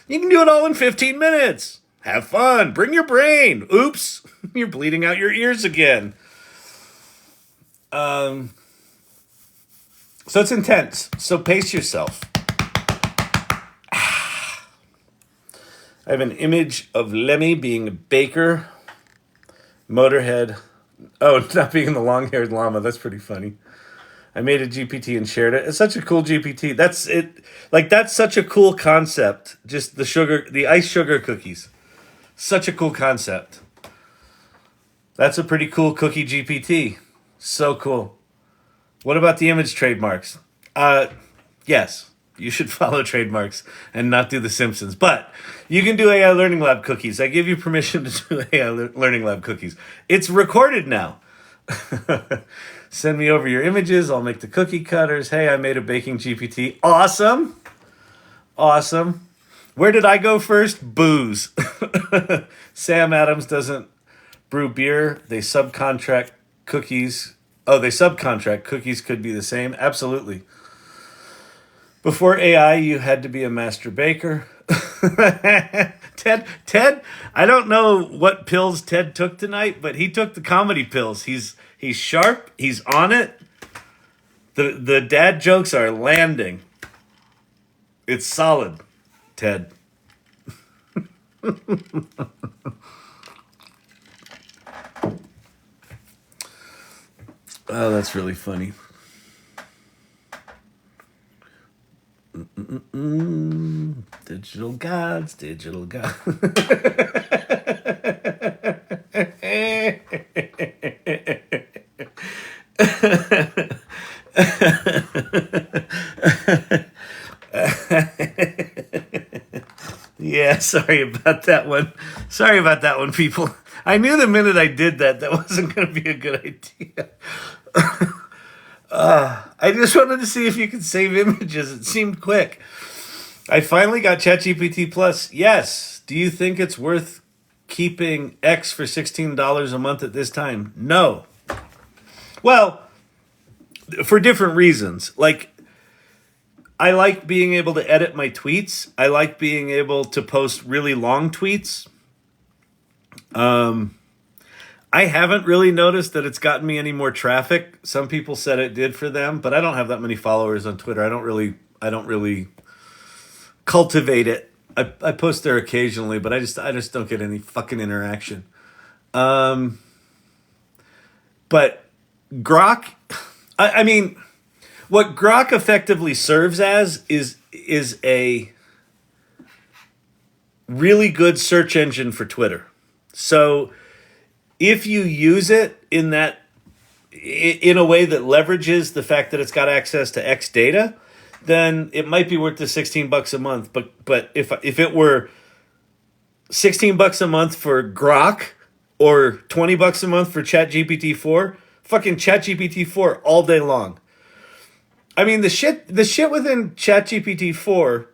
You can do it all in 15 minutes. Have fun. Bring your brain. Oops. You're bleeding out your ears again. So it's intense. So pace yourself. I have an image of Lemmy being a baker. Motorhead. Oh, not being the long-haired llama. That's pretty funny. I made a GPT and shared it. It's such a cool GPT. That's it. Like, that's such a cool concept. Just the ice sugar cookies. Such a cool concept. That's a pretty cool cookie GPT. So cool. What about the image trademarks? Yes, you should follow trademarks and not do The Simpsons. But you can do AI Learning Lab cookies. I give you permission to do AI Learning Lab cookies. It's recorded now. Send me over your images. I'll make the cookie cutters. Hey, I made a baking GPT. Awesome. Awesome. Where did I go first? Booze. Sam Adams doesn't brew beer. They subcontract cookies. Oh, they subcontract. Cookies could be the same. Absolutely. Before AI, you had to be a master baker. Ted, I don't know what pills Ted took tonight, but he took the comedy pills. He's sharp. He's on it. The dad jokes are landing. It's solid, Ted. Oh, that's really funny. Digital gods, digital gods. Yeah, sorry about that one. Sorry about that one, people. I knew the minute I did that wasn't going to be a good idea. I just wanted to see if you could save images. It seemed quick. I finally got ChatGPT Plus. Yes. Do you think it's worth keeping X for $16 a month at this time? No. Well, for different reasons. Like, I like being able to edit my tweets. I like being able to post really long tweets. I haven't really noticed that it's gotten me any more traffic. Some people said it did for them, but I don't have that many followers on Twitter. I don't really cultivate it. I post there occasionally, but I just don't get any fucking interaction. But Grok, I mean, what Grok effectively serves as is a really good search engine for Twitter. So if you use it in a way that leverages the fact that it's got access to X data, then it might be worth the $16 a month. But if it were $16 a month for Grok or $20 a month for ChatGPT 4, fucking ChatGPT 4 all day long. I mean, the shit within ChatGPT 4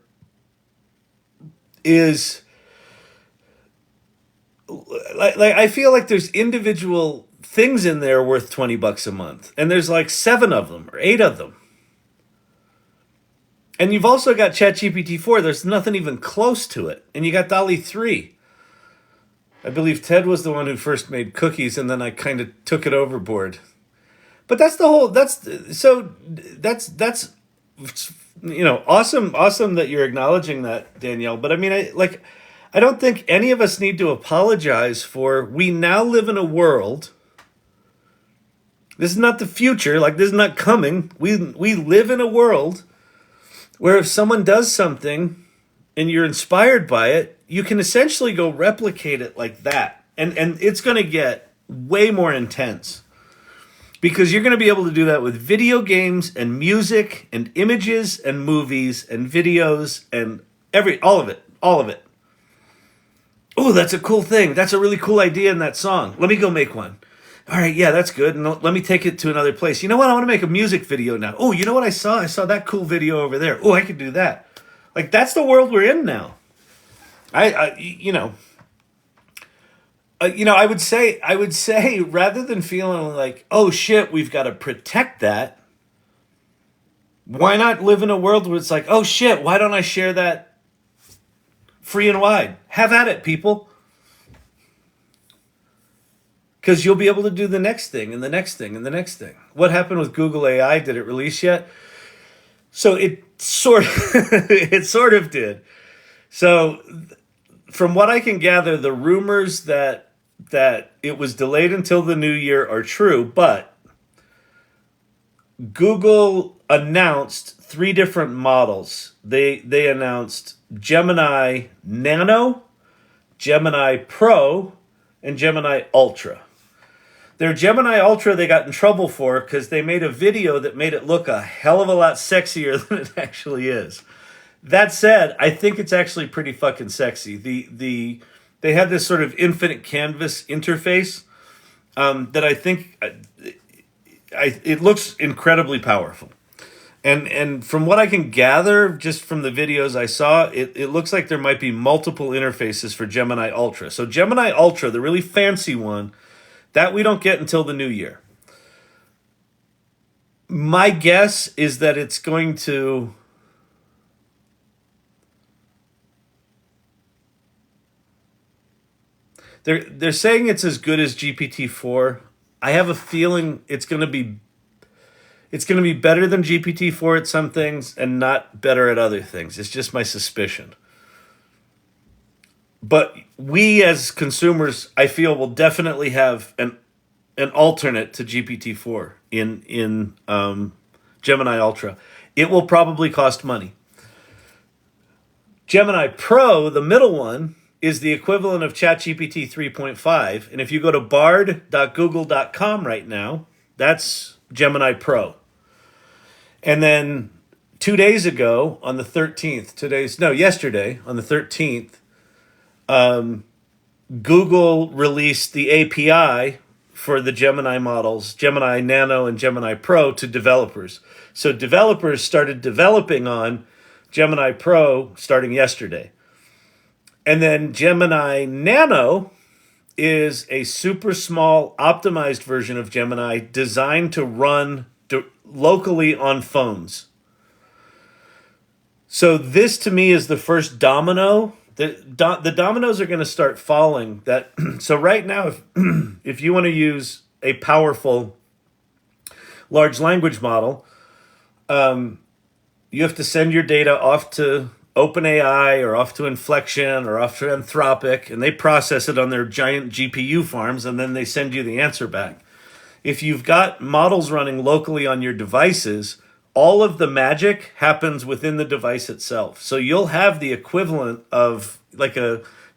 is like I feel like there's individual things in there worth $20 a month, and there's like 7 of them or 8 of them. And you've also got ChatGPT 4. There's nothing even close to it, and you got Dolly 3. I believe Ted was the one who first made cookies, and then I kind of took it overboard. But that's awesome that you're acknowledging that, Danielle. But I mean, I don't think any of us need to apologize for. We now live in a world. This is not the future. Like, this is not coming. We live in a world where if someone does something and you're inspired by it, you can essentially go replicate it like that. And it's going to get way more intense. Because you're going to be able to do that with video games and music and images and movies and videos and all of it. Oh, that's a cool thing. That's a really cool idea in that song. Let me go make one. All right, yeah, that's good. And let me take it to another place. You know what? I want to make a music video now. Oh, you know what I saw? I saw that cool video over there. Oh, I could do that. Like, that's the world we're in now. I would say rather than feeling like, oh shit, we've got to protect that. Why not live in a world where it's like, oh shit, why don't I share that free and wide? Have at it, people. Because you'll be able to do the next thing and the next thing and the next thing. What happened with Google AI? Did it release yet? So it sort of did. So from what I can gather, the rumors that it was delayed until the new year are true, but Google announced 3 different models. They announced Gemini Nano, Gemini Pro, and Gemini Ultra. Their Gemini Ultra they got in trouble for because they made a video that made it look a hell of a lot sexier than it actually is. That said, I think it's actually pretty fucking sexy. They had this sort of infinite canvas interface that I think it looks incredibly powerful. And from what I can gather, just from the videos I saw, it looks like there might be multiple interfaces for Gemini Ultra. So Gemini Ultra, the really fancy one, that we don't get until the new year. My guess is that it's going to... They're saying it's as good as GPT-4. I have a feeling it's going to be better than GPT-4 at some things and not better at other things. It's just my suspicion. But we as consumers, I feel, will definitely have an alternate to GPT-4 in Gemini Ultra. It will probably cost money. Gemini Pro, the middle one, is the equivalent of ChatGPT 3.5. And if you go to bard.google.com right now, that's Gemini Pro. And then 2 days ago, on the 13th, yesterday, on the 13th, Google released the API for the Gemini models, Gemini Nano and Gemini Pro, to developers. So developers started developing on Gemini Pro starting yesterday. And then Gemini Nano is a super small optimized version of Gemini designed to run locally on phones. So this to me is the first domino. The dominoes are going to start falling. So right now, if you want to use a powerful large language model, you have to send your data off to OpenAI or off to Inflection or off to Anthropic, and they process it on their giant GPU farms, and then they send you the answer back. If you've got models running locally on your devices, all of the magic happens within the device itself. So you'll have the equivalent of like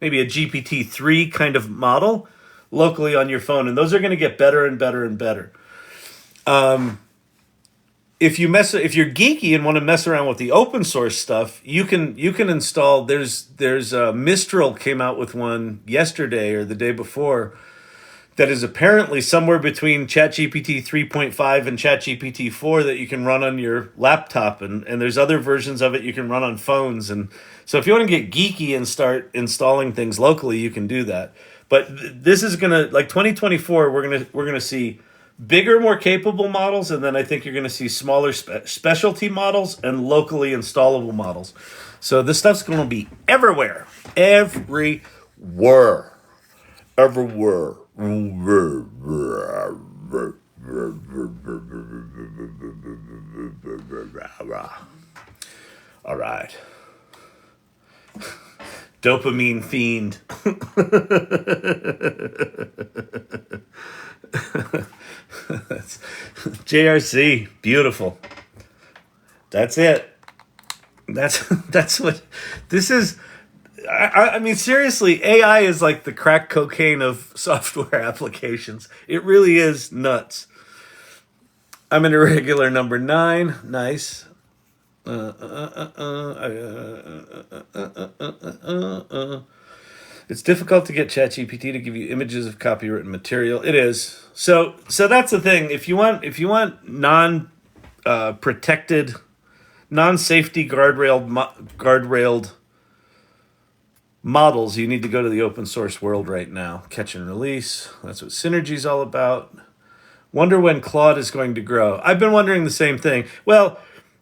maybe a GPT-3 kind of model locally on your phone, and those are going to get better and better and better. If you're geeky and want to mess around with the open source stuff, you can install. There's Mistral came out with one yesterday or the day before that is apparently somewhere between ChatGPT 3.5 and ChatGPT 4 that you can run on your laptop, and there's other versions of it you can run on phones. And so if you want to get geeky and start installing things locally, you can do that. But this is gonna, like 2024, we're gonna see bigger, more capable models, and then I think you're gonna see smaller specialty models and locally installable models. So this stuff's gonna be everywhere. All right. Dopamine fiend. That's JRC. Beautiful. That's it. That's what this is. I mean, seriously, AI is like the crack cocaine of software applications. It really is nuts. I'm in irregular number 9. Nice. It's difficult to get ChatGPT to give you images of copywritten material. It is. So that's the thing. If you want non-protected, non-safety guardrailed models, you need to go to the open source world right now. Catch and release. That's what Synergy's all about. Wonder when Claude is going to grow. I've been wondering the same thing. Well,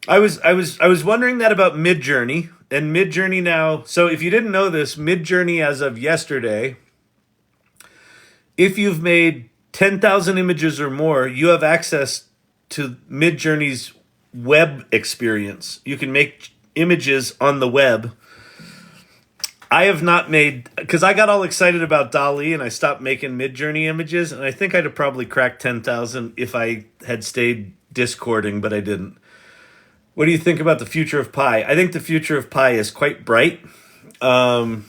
I was wondering that about Midjourney, and Midjourney now. So if you didn't know this, Midjourney as of yesterday, if you've made 10,000 images or more, you have access to Midjourney's web experience. You can make images on the web. I have not made, because I got all excited about Dolly and I stopped making Midjourney images, and I think I'd have probably cracked 10,000 if I had stayed Discording, but I didn't. What do you think about the future of Pi? I think the future of Pi is quite bright. They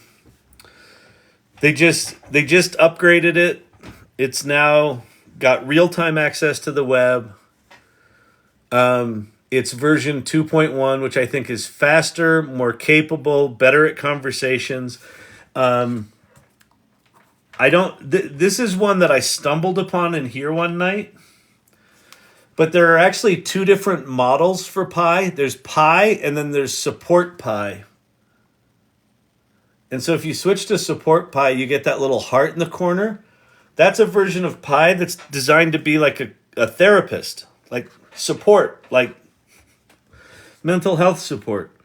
just upgraded it. It's now got real-time access to the web. It's version 2.1, which I think is faster, more capable, better at conversations. This is one that I stumbled upon in here one night. But there are actually two different models for Pi. There's Pi and then there's Support Pi. And so if you switch to Support Pi, you get that little heart in the corner. That's a version of Pi that's designed to be like a therapist, like support, like mental health support.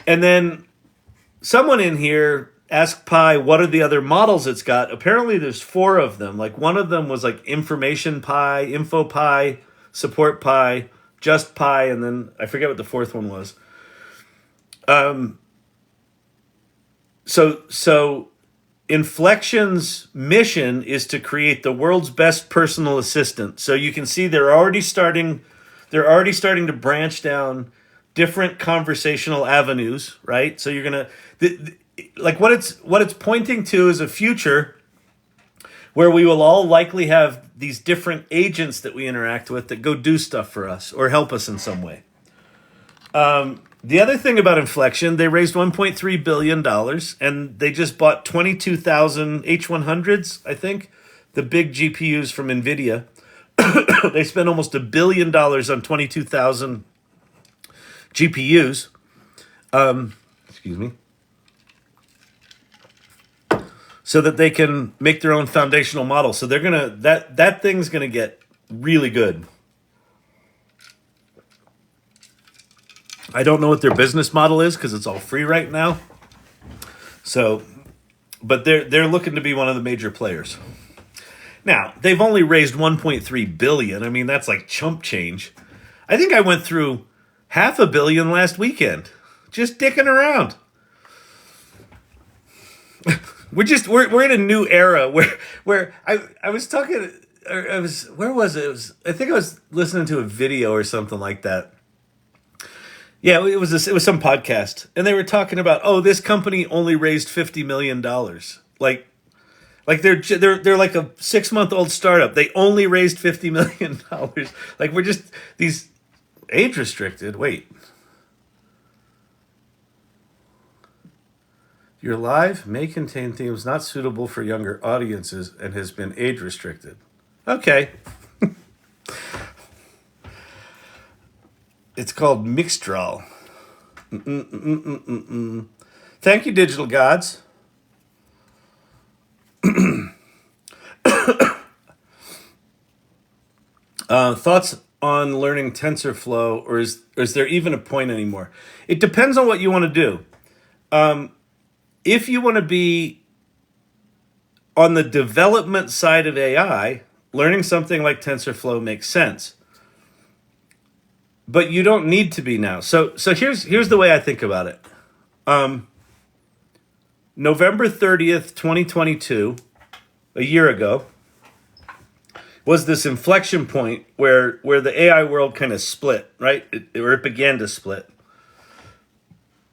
And then someone in here asked Pi what are the other models it's got. Apparently there's 4 of them. Like one of them was like Information Pi, Info Pi, Support Pi, Just Pi, and then I forget what the 4th one was. So Inflection's mission is to create the world's best personal assistant. So you can see they're already starting to branch down different conversational avenues, right? So you're gonna like what it's pointing to is a future where we will all likely have these different agents that we interact with that go do stuff for us or help us in some way. The other thing about Inflection, they raised $1.3 billion and they just bought 22,000 H100s, I think, the big GPUs from NVIDIA. They spent almost $1 billion on 22,000 GPUs. Excuse me. So that they can make their own foundational model. So they're gonna that thing's gonna get really good. I don't know what their business model is because it's all free right now. So, but they're looking to be one of the major players. Now, they've only raised 1.3 billion. I mean, that's like chump change. I think I went through $500 million last weekend, just dicking around. We're in a new era where I was talking. Where was it? I think I was listening to a video or something like that. Yeah, it was some podcast, and they were talking about, this company only raised $50 million. Like they're like a 6-month-old startup. They only raised $50 million. Like we're just these age restricted. Wait, your live may contain themes not suitable for younger audiences and has been age restricted. Okay. It's called Mixtral. Thank you, Digital Gods. Thoughts on learning TensorFlow, or is there even a point anymore? It depends on what you want to do. If you want to be on the development side of AI, learning something like TensorFlow makes sense. But you don't need to be now. So here's the way I think about it. November 30th, 2022, a year ago, was this inflection point where the AI world kind of split, right? It began to split.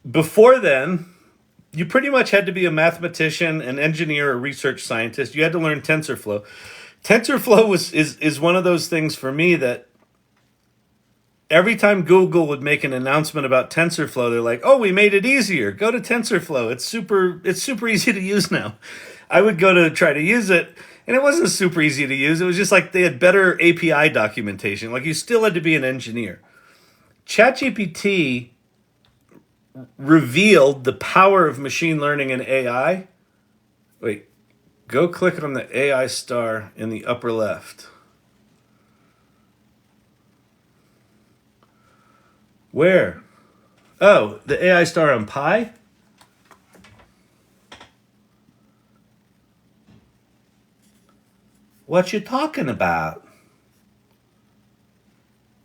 Before then, you pretty much had to be a mathematician, an engineer, a research scientist. You had to learn TensorFlow. TensorFlow is one of those things for me that every time Google would make an announcement about TensorFlow, they're like, we made it easier. Go to TensorFlow. It's super easy to use now. I would go to try to use it, and it wasn't super easy to use. It was just like they had better API documentation. Like you still had to be an engineer. ChatGPT revealed the power of machine learning and AI. Wait, go click on the AI star in the upper left. Where? Oh, the AI star on Pi? What you talking about?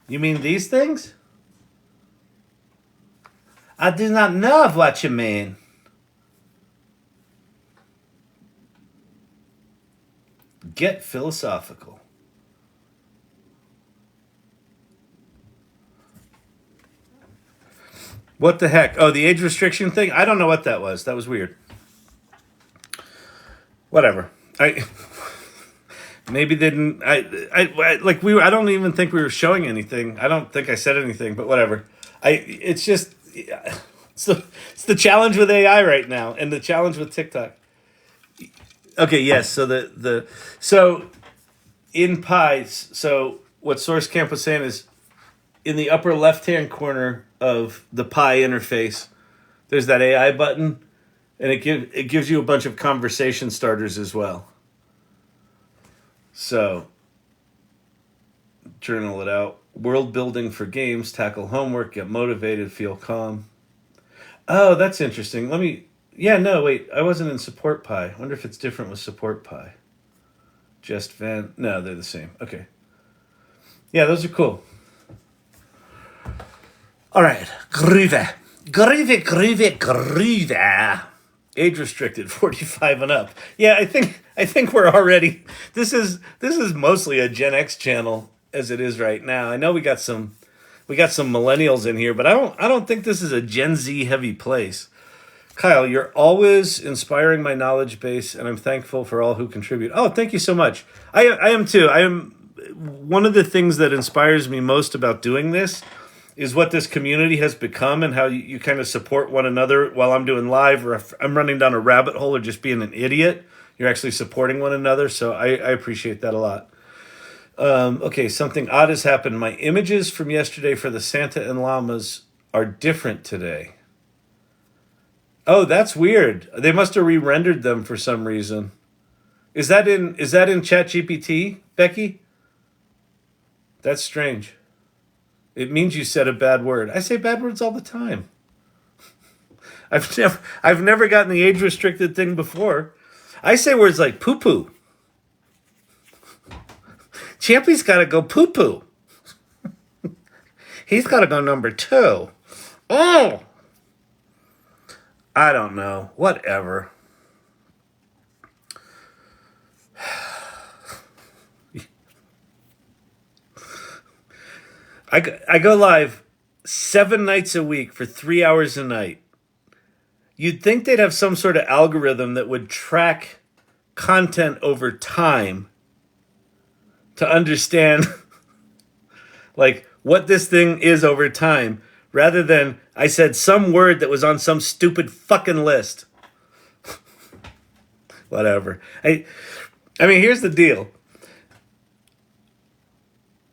You mean these things? I do not know of what you mean. Get philosophical. What the heck? Oh, the age restriction thing? I don't know what that was. That was weird. Whatever. Maybe they didn't. I don't even think we were showing anything. I don't think I said anything, but whatever. It's just, it's the challenge with AI right now, and the challenge with TikTok. Okay, yes. So in Pi, so what SourceCamp was saying is, in the upper left hand corner of the Pi interface, there's that AI button, and it gives you a bunch of conversation starters as well. So, journal it out. World building for games, tackle homework, get motivated, feel calm. Oh, that's interesting. I wasn't in Support Pi. I wonder if it's different with Support Pi. No, they're the same. Okay. Yeah, those are cool. All right. Groovy. Age restricted, 45 and up. Yeah, I think we're already. This is mostly a Gen X channel as it is right now. I know we got some millennials in here, but I don't think this is a Gen Z heavy place. Kyle, you're always inspiring my knowledge base, and I'm thankful for all who contribute. Oh, thank you so much. I am too. I am. One of the things that inspires me most about doing this is what this community has become, and how you kind of support one another while I'm doing live, or if I'm running down a rabbit hole or just being an idiot. You're actually supporting one another, so I appreciate that a lot. Okay, something odd has happened. My images from yesterday for the Santa and llamas are different today. Oh, that's weird. They must have re-rendered them for some reason. Is that in ChatGPT, Becky? That's strange. It means you said a bad word. I say bad words all the time. I've never gotten the age restricted thing before. I say words like poo poo. Champy's got to go poo poo. He's got to go number 2. Oh, I don't know. Whatever. I go live 7 nights a week for 3 hours a night. You'd think they'd have some sort of algorithm that would track content over time to understand like what this thing is over time, rather than I said some word that was on some stupid fucking list. Whatever. I mean, here's the deal.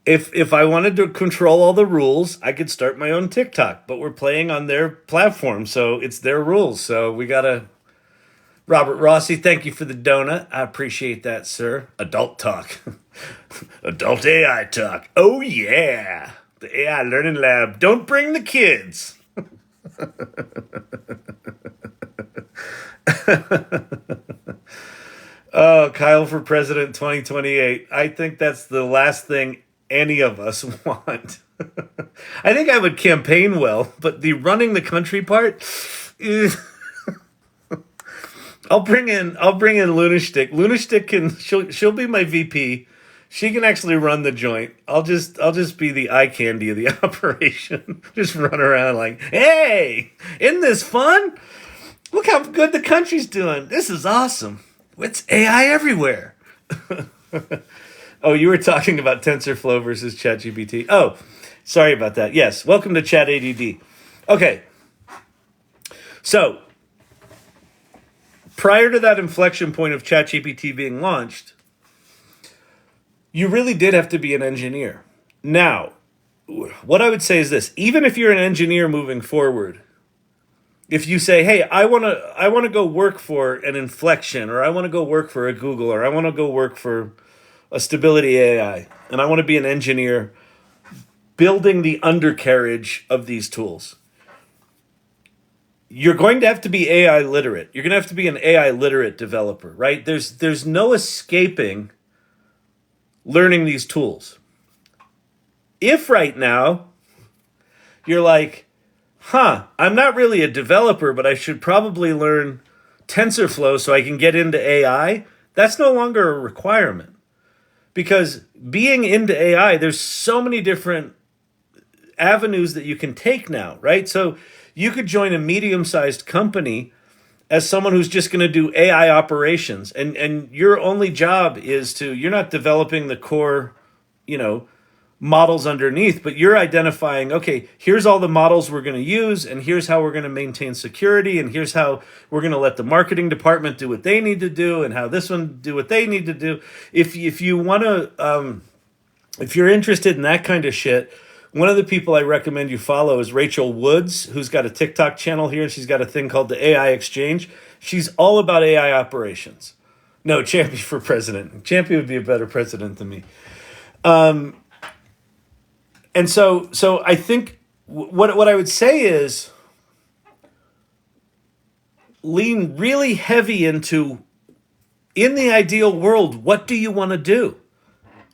If I wanted to control all the rules, I could start my own TikTok, but we're playing on their platform, so it's their rules. So we gotta. Robert Rossi, thank you for the donut. I appreciate that, sir. Adult talk. Adult AI talk. Oh, yeah. The AI Learning Lab. Don't bring the kids. Oh, Kyle for President 2028. I think that's the last thing any of us want. I think I would campaign well, but the running the country part, I'll bring in Lunashtick. Lunashtick she'll be my VP. She can actually run the joint. I'll just be the eye candy of the operation. Just run around like, hey, isn't this fun? Look how good the country's doing. This is awesome. It's AI everywhere. Oh, you were talking about TensorFlow versus ChatGPT. Oh, sorry about that. Yes, welcome to Chat ADD. Okay, so prior to that inflection point of ChatGPT being launched, you really did have to be an engineer. Now, what I would say is this. Even if you're an engineer moving forward, if you say, "Hey, I want to go work for an Inflection, or I want to go work for a Google, or I want to go work for a Stability AI, and I want to be an engineer building the undercarriage of these tools." You're going to have to be AI literate. You're going to have to be an AI literate developer, right? There's no escaping learning these tools. If right now you're like, I'm not really a developer, but I should probably learn TensorFlow so I can get into AI, that's no longer a requirement. Because being into AI, there's so many different avenues that you can take now, right? So you could join a medium-sized company as someone who's just going to do AI operations, and your only job is you're not developing the core, models underneath, but you're identifying, okay, here's all the models we're going to use, and here's how we're going to maintain security, and here's how we're going to let the marketing department do what they need to do, and how this one do what they need to do. If you want to, if you're interested in that kind of shit, one of the people I recommend you follow is Rachel Woods, who's got a TikTok channel here, and she's got a thing called the AI Exchange. She's all about AI operations. No, Champy for president. Champy would be a better president than me. And so I think what I would say is lean really heavy into, in the ideal world, what do you want to do?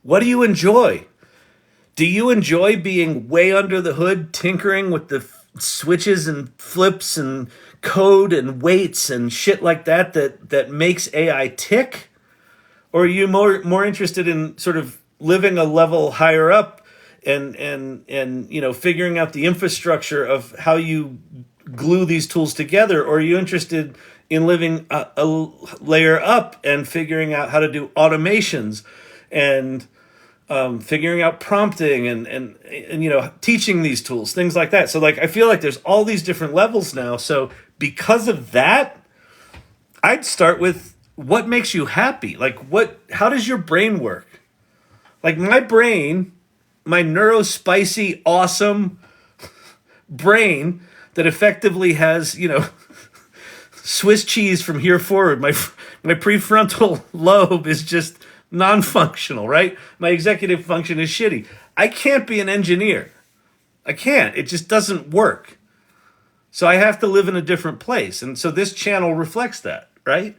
What do you enjoy? Do you enjoy being way under the hood, tinkering with the switches and flips and code and weights and shit like that makes AI tick? Or are you more interested in sort of living a level higher up and figuring out the infrastructure of how you glue these tools together? Or are you interested in living a layer up and figuring out how to do automations and figuring out prompting and teaching these tools, things like that? So like, I feel like there's all these different levels now. So because of that, I'd start with what makes you happy. Like how does your brain work? Like my brain, my neurospicy, awesome brain that effectively has, Swiss cheese from here forward. My prefrontal lobe is just non-functional, right? My executive function is shitty. I can't be an engineer. I can't. It just doesn't work. So I have to live in a different place. And so this channel reflects that, right?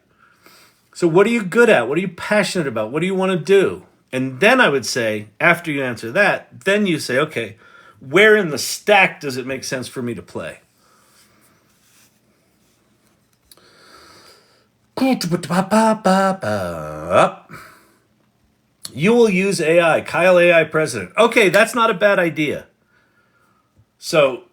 So what are you good at? What are you passionate about? What do you want to do? And then I would say, after you answer that, then you say, okay, where in the stack does it make sense for me to play? You will use AI. Kyle AI president. Okay, that's not a bad idea. So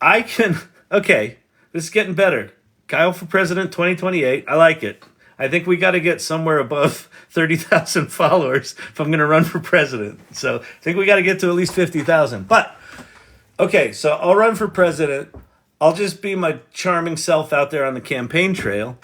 okay, this is getting better. Kyle for president 2028. I like it. I think we got to get somewhere above 30,000 followers if I'm going to run for president. So I think we got to get to at least 50,000. But, okay, so I'll run for president. I'll just be my charming self out there on the campaign trail.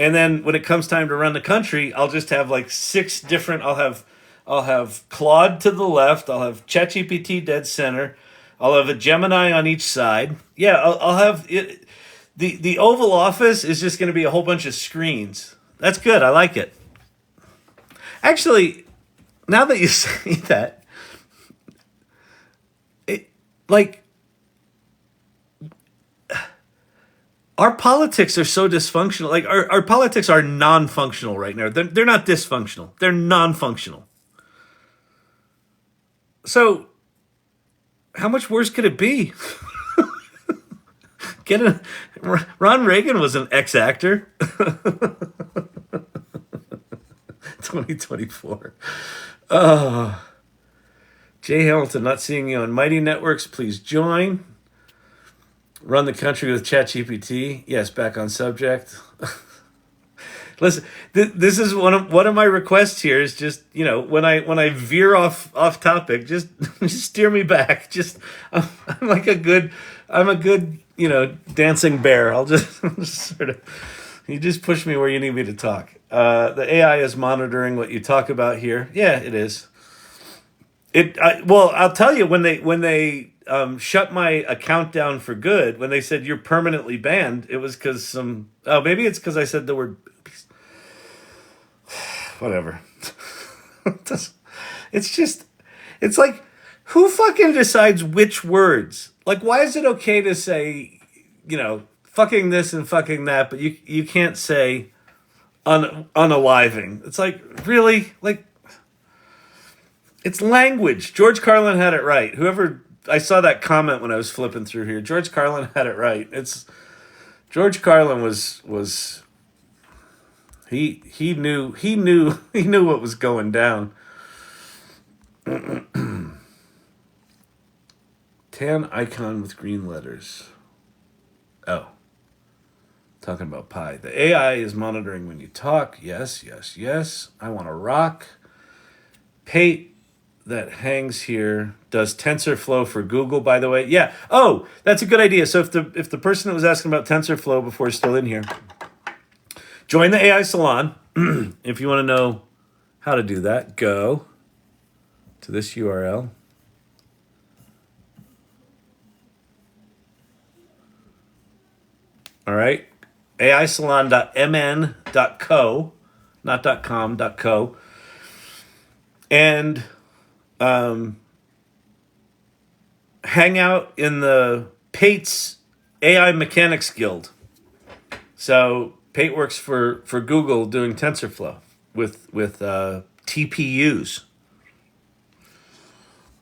And then when it comes time to run the country, I'll just have like 6 different, I'll have Claude to the left. I'll have ChatGPT dead center. I'll have a Gemini on each side. Yeah, I'll have it. The Oval Office is just going to be a whole bunch of screens. That's good. I like it. Actually, now that you say that, our politics are so dysfunctional. Like our politics are non-functional right now. They're not dysfunctional. They're non-functional. So, how much worse could it be? Ron Reagan was an ex-actor. 2024. Oh. Jay Hamilton, not seeing you on Mighty Networks. Please join. Run the country with ChatGPT. Yes, back on subject. Listen, this is one of my requests here is just, when I veer off topic, just steer me back. Just I'm a good dancing bear. I'll just sort of, you just push me where you need me to talk. The AI is monitoring what you talk about here. Yeah, it is. Well, I'll tell you, when they shut my account down for good, when they said you're permanently banned, it was because maybe it's because I said the word boobies. Whatever. It's like, who fucking decides which words? Like, why is it okay to say, fucking this and fucking that, but you can't say unaliving? It's like, really? Like, it's language. George Carlin had it right. I saw that comment when I was flipping through here. George Carlin had it right. George Carlin was he knew what was going down. Tan icon with green letters. Oh. Talking about Pi. The AI is monitoring when you talk. Yes, yes, yes. I want to rock. Pate that hangs here does TensorFlow for Google, by the way. Yeah. Oh, that's a good idea. So if the person that was asking about TensorFlow before is still in here, join the AI Salon. If you want to know how to do that, go to this URL. All right. aisalon.mn.co, not .com, .co. And hang out in the Pate's AI Mechanics Guild. So Pate works for Google doing TensorFlow with TPUs.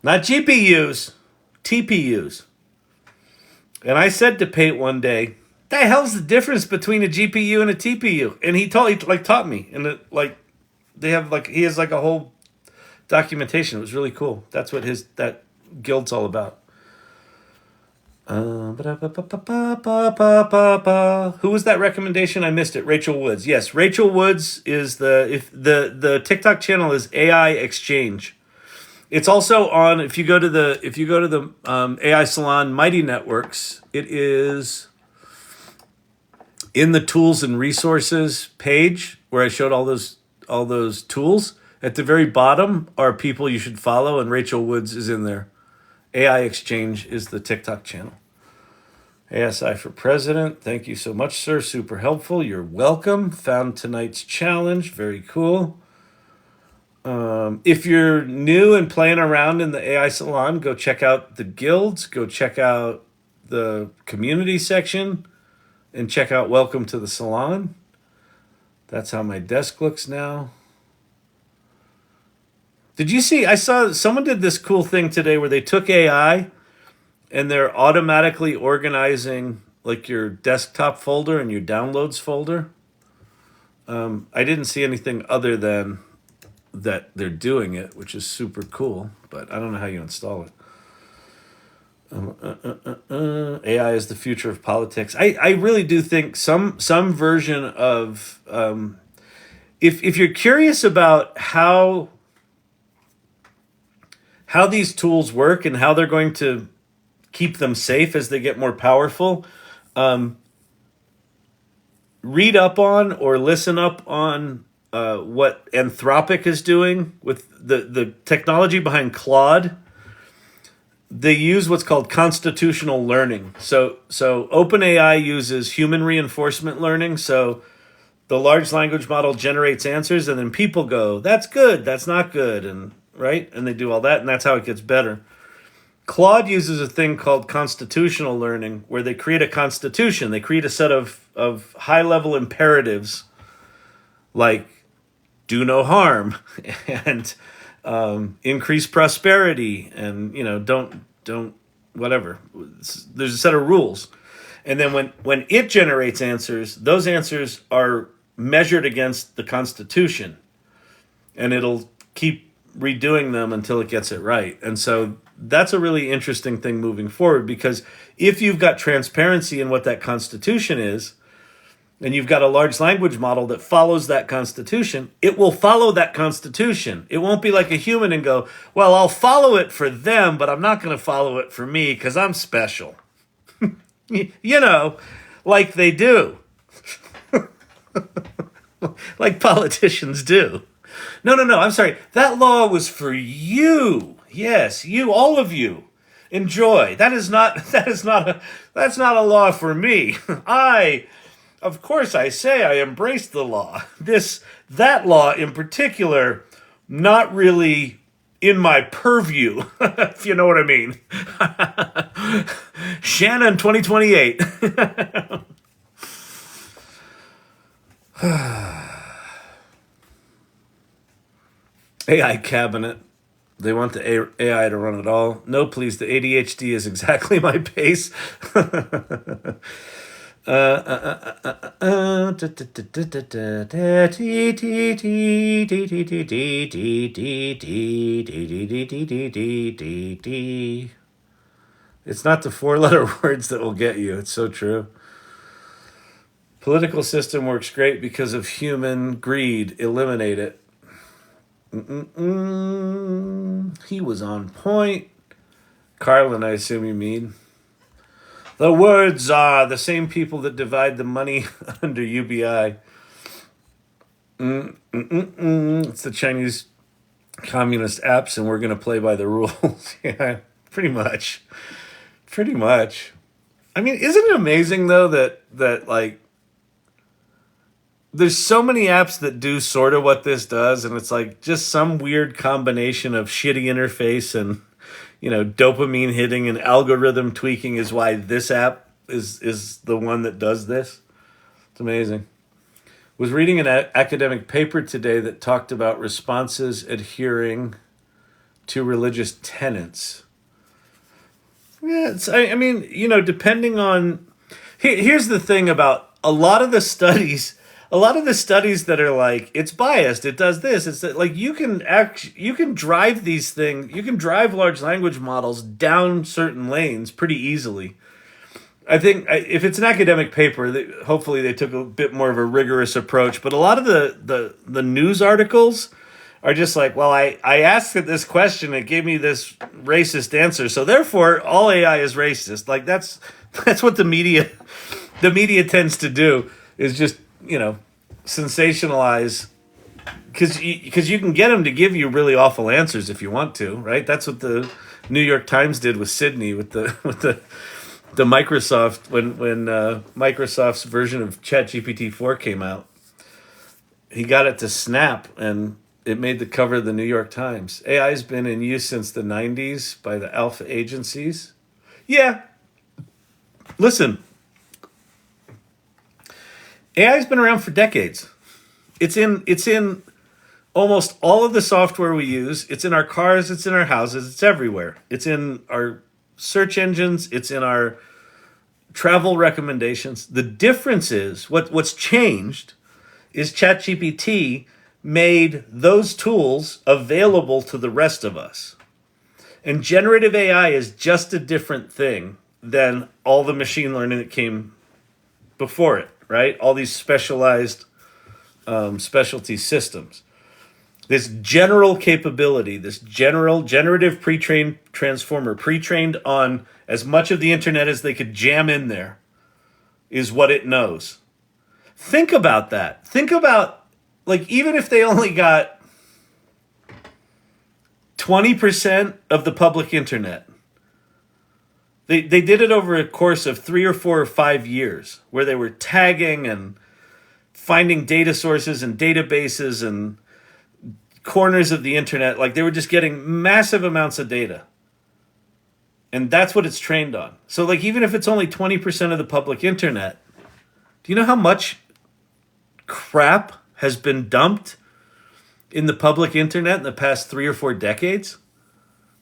Not GPUs, TPUs. And I said to Pate one day, the hell's the difference between a GPU and a TPU? And he taught me. And he has a whole documentation. It was really cool. That's what that guild's all about. Who was that recommendation? I missed it. Rachel Woods. Yes, Rachel Woods is the TikTok channel is AI Exchange. It's also on, if you go to the AI Salon Mighty Networks, it is in the tools and resources page where I showed all those tools. At the very bottom are people you should follow, and Rachel Woods is in there. AI Exchange is the TikTok channel. ASI for President. Thank you so much, sir. Super helpful. You're welcome. Found tonight's challenge. Very cool. If you're new and playing around in the AI Salon, go check out the guilds. Go check out the community section. And check out Welcome to the Salon. That's how my desk looks now. Did you see? I saw someone did this cool thing today where they took AI and they're automatically organizing like your desktop folder and your downloads folder. I didn't see anything other than that they're doing it, which is super cool, but I don't know how you install it. AI is the future of politics. I really do think some version of if you're curious about how these tools work and how they're going to keep them safe as they get more powerful, read up on or listen up on what Anthropic is doing with the technology behind Claude. They use what's called constitutional learning. So OpenAI uses human reinforcement learning. So the large language model generates answers, and then people go, that's good, that's not good, and right? And they do all that, and that's how it gets better. Claude uses a thing called constitutional learning, where they create a constitution. They create a set of high-level imperatives, like do no harm, and increase prosperity, and don't whatever. There's a set of rules, and then when it generates answers, those answers are measured against the Constitution, and it'll keep redoing them until it gets it right. And so that's a really interesting thing moving forward, because if you've got transparency in what that Constitution is, and you've got a large language model that follows that Constitution, it will follow that Constitution. It won't be like a human and go, well, I'll follow it for them, but I'm not going to follow it for me because I'm special. Like they do. Like politicians do. No, I'm sorry. That law was for you. Yes, you, all of you. Enjoy. That's not a law for me. Of course I say I embrace the law. That law in particular, not really in my purview, if you know what I mean. Shannon 2028. AI cabinet. They want the AI to run it all. No, please. The ADHD is exactly my pace. It's not the four-letter words that will get you. It's so true. Political system works great because of human greed. Eliminate it. He was on point. Carlin, I assume you mean. The words are the same people that divide the money under UBI. It's the Chinese communist apps, and we're going to play by the rules. Yeah, pretty much. Pretty much. I mean, isn't it amazing, though, that like, there's so many apps that do sort of what this does, and it's like just some weird combination of shitty interface and, dopamine hitting and algorithm tweaking is why this app is the one that does this. It's amazing. Was reading an academic paper today that talked about responses adhering to religious tenets. Yeah, depending on... Here's the thing about a lot of the studies that are like, it's biased, it does this, it's that, like, you can drive these things, you can drive large language models down certain lanes pretty easily. I think if it's an academic paper, hopefully they took a bit more of a rigorous approach, but a lot of the news articles are just like, well, I asked it this question, it gave me this racist answer, so therefore all AI is racist. Like, that's what the media tends to do, is just, sensationalize, because you can get them to give you really awful answers if you want to, right? That's what the New York Times did with Sydney, with the Microsoft, when Microsoft's version of ChatGPT 4 came out. He got it to snap, and it made the cover of the New York Times. AI has been in use since the 90s by the alpha agencies. Yeah. Listen. AI's been around for decades. It's in almost all of the software we use. It's in our cars, it's in our houses, it's everywhere. It's in our search engines, it's in our travel recommendations. The difference is, what's changed is ChatGPT made those tools available to the rest of us. And generative AI is just a different thing than all the machine learning that came before it. Right? All these specialized specialty systems. This general capability, this generative pre-trained transformer, pre-trained on as much of the internet as they could jam in there, is what it knows. Think about that. Think about, like, even if they only got 20% of the public internet, They did it over a course of 3 or 4 or 5 years, where they were tagging and finding data sources and databases and corners of the internet. Like, they were just getting massive amounts of data. And that's what it's trained on. So, like, even if it's only 20% of the public internet, do you know how much crap has been dumped in the public internet in the past 3 or 4 decades?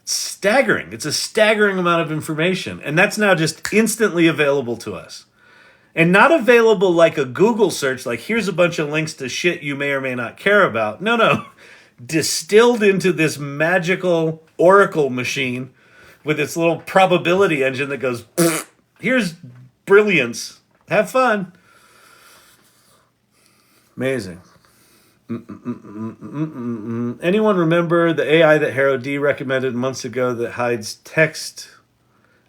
Staggering. It's a staggering amount of information. And that's now just instantly available to us. And not available like a Google search, like here's a bunch of links to shit you may or may not care about. No. Distilled into this magical oracle machine with its little probability engine that goes, here's brilliance. Have fun. Amazing. Anyone remember the AI that Haro D recommended months ago that hides text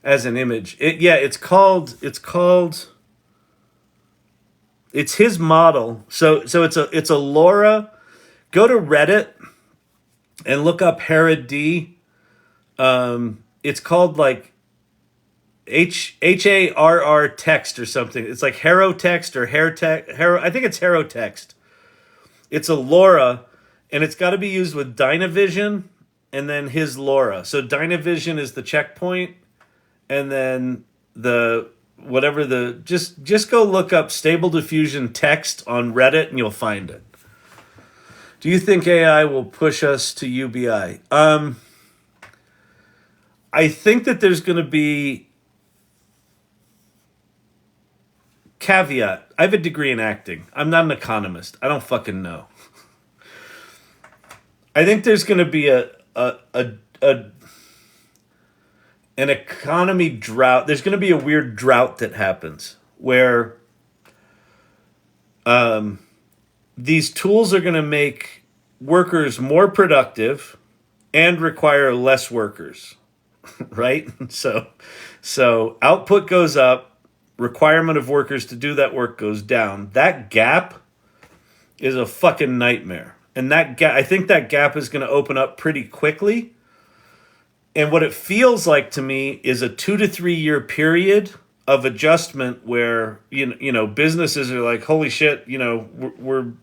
as an image? It's his model. So it's a LoRa. Go to Reddit and look up Haro D. it's called like HARR text or something. It's like Haro text or hair text. I think it's Haro text. It's a LoRa, and it's got to be used with Dynavision and then his LoRa. So Dynavision is the checkpoint, and then the whatever the just go look up Stable Diffusion text on Reddit and you'll find it. Do you think AI will push us to UBI? I think that there's going to be caveat. I have a degree in acting. I'm not an economist. I don't fucking know. I think there's going to be an economy drought. There's going to be a weird drought that happens where these tools are going to make workers more productive and require less workers, right? So output goes up, requirement of workers to do that work goes down. That gap is a fucking nightmare. And I think that gap is going to open up pretty quickly. And what it feels like to me is a 2 to 3 year period of adjustment where businesses are like, holy shit, we're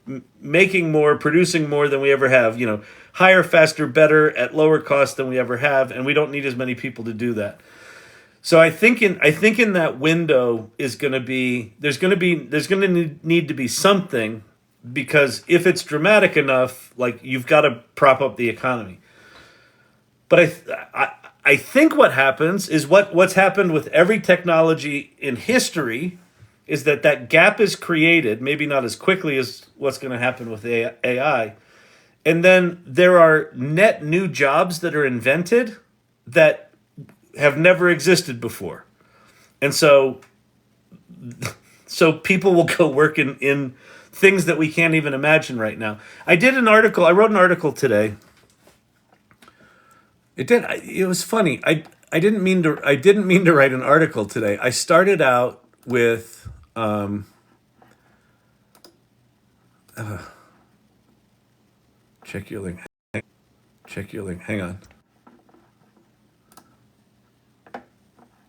making more, producing more than we ever have, higher, faster, better at lower cost than we ever have, and we don't need as many people to do that. So I think in that window is going to be there's going to need to be something, because if it's dramatic enough, like, you've got to prop up the economy. But I think what happens is what's happened with every technology in history is that gap is created, maybe not as quickly as what's going to happen with AI. And then there are net new jobs that are invented that have never existed before. And so people will go work in things that we can't even imagine right now. I wrote an article today. It was funny. I didn't mean to write an article today. I started out with check your link. Hang on.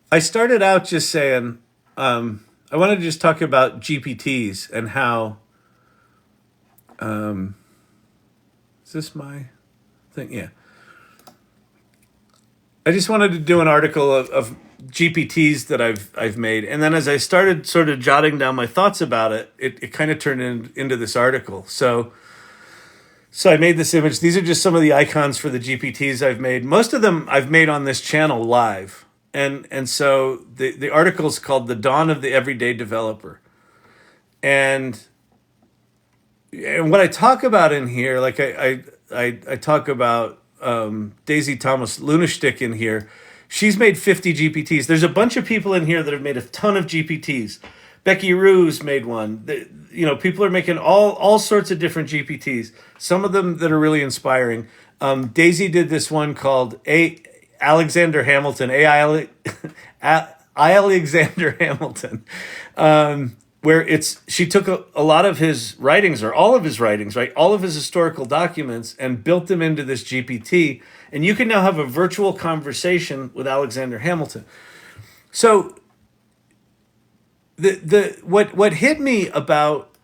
I started out just saying I wanted to just talk about GPTs and how is this my thing? Yeah. I just wanted to do an article of GPTs that I've made, and then as I started sort of jotting down my thoughts about it, it kind of turned into this article. So I made this image. These are just some of the icons for the GPTs I've made. Most of them I've made on this channel live, and so the article is called "The Dawn of the Everyday Developer," and what I talk about in here, like I talk about. Daisy Thomas Lunashtick in here. She's made 50 GPTs. There's a bunch of people in here that have made a ton of GPTs. Becky Rue's made one. People are making all sorts of different GPTs. Some of them that are really inspiring. Daisy did this one called Alexander Hamilton. Alexander Hamilton. Where she took a lot of his writings, or all of his writings, right, all of his historical documents, and built them into this GPT, and you can now have a virtual conversation with Alexander Hamilton. So what hit me about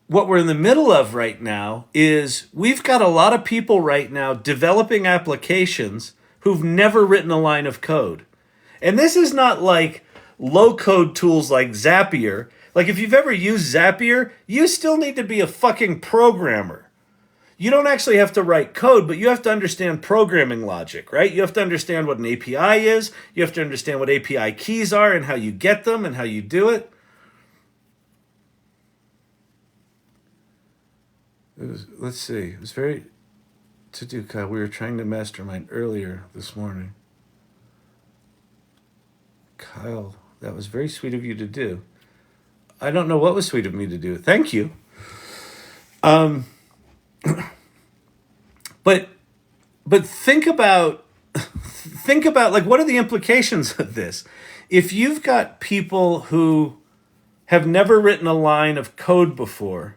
what we're in the middle of right now is we've got a lot of people right now developing applications who've never written a line of code. And this is not like low-code tools like Zapier. Like, if you've ever used Zapier, you still need to be a fucking programmer. You don't actually have to write code, but you have to understand programming logic, right? You have to understand what an API is. You have to understand what API keys are and how you get them and how you do it. Let's see. It was very to-do, Kyle. We were trying to mastermind earlier this morning. Kyle, that was very sweet of you to do. I don't know what was sweet of me to do. Thank you. But think about like, what are the implications of this? If you've got people who have never written a line of code before,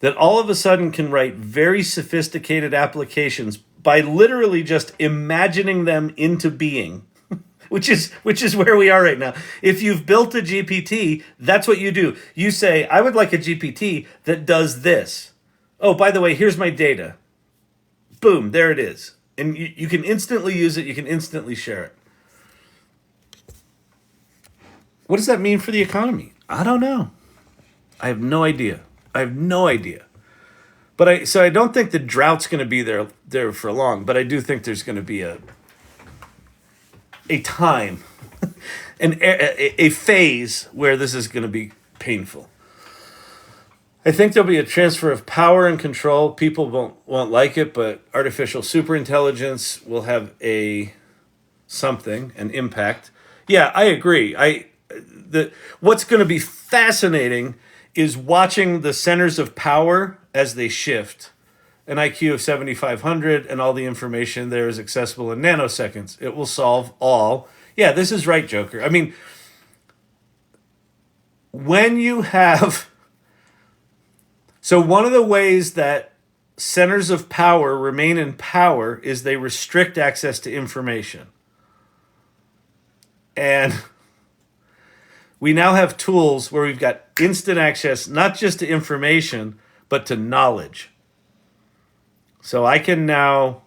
that all of a sudden can write very sophisticated applications by literally just imagining them into being, which is where we are right now. If you've built a GPT, that's what you do. You say, I would like a GPT that does this. Oh, by the way, here's my data. Boom, there it is. And you can instantly use it. You can instantly share it. What does that mean for the economy? I don't know. I have no idea. But I don't think the drought's going to be there for long. But I do think there's going to be a time, a phase where this is going to be painful. I think there'll be a transfer of power and control. People won't like it, but artificial superintelligence will have an impact. Yeah, I agree. What's going to be fascinating is watching the centers of power as they shift. An IQ of 7,500 and all the information there is accessible in nanoseconds. It will solve all. Yeah, this is right, Joker. I mean, when you have... So one of the ways that centers of power remain in power is they restrict access to information. And we now have tools where we've got instant access, not just to information, but to knowledge. So I can now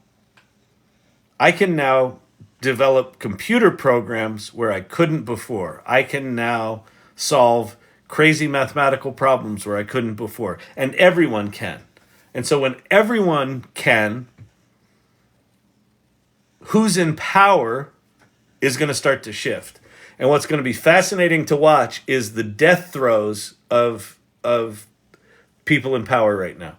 develop computer programs where I couldn't before. I can now solve crazy mathematical problems where I couldn't before. And everyone can. And so when everyone can, who's in power is going to start to shift. And what's going to be fascinating to watch is the death throes of people in power right now.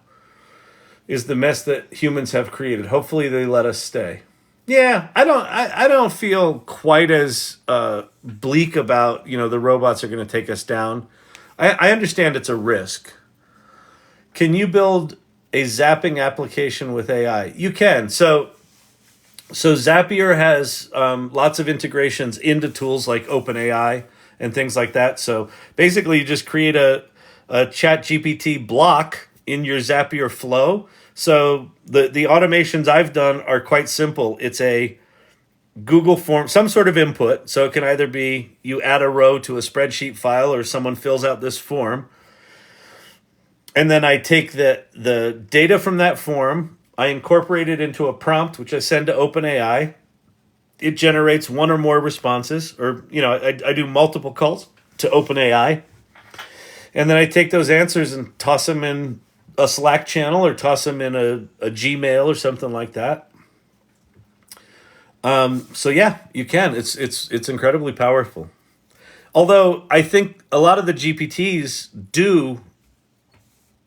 Is the mess that humans have created. Hopefully they let us stay. Yeah, I don't feel quite as bleak about, the robots are going to take us down. I understand it's a risk. Can you build a zapping application with AI? You can. So Zapier has lots of integrations into tools like OpenAI and things like that. So basically you just create a ChatGPT block in your Zapier flow. So the automations I've done are quite simple. It's a Google form, some sort of input. So it can either be you add a row to a spreadsheet file or someone fills out this form. And then I take the data from that form, I incorporate it into a prompt, which I send to OpenAI. It generates one or more responses, or, I do multiple calls to OpenAI. And then I take those answers and toss them in a Slack channel or toss them in a Gmail or something like that. So yeah, you can. It's incredibly powerful. Although I think a lot of the GPTs do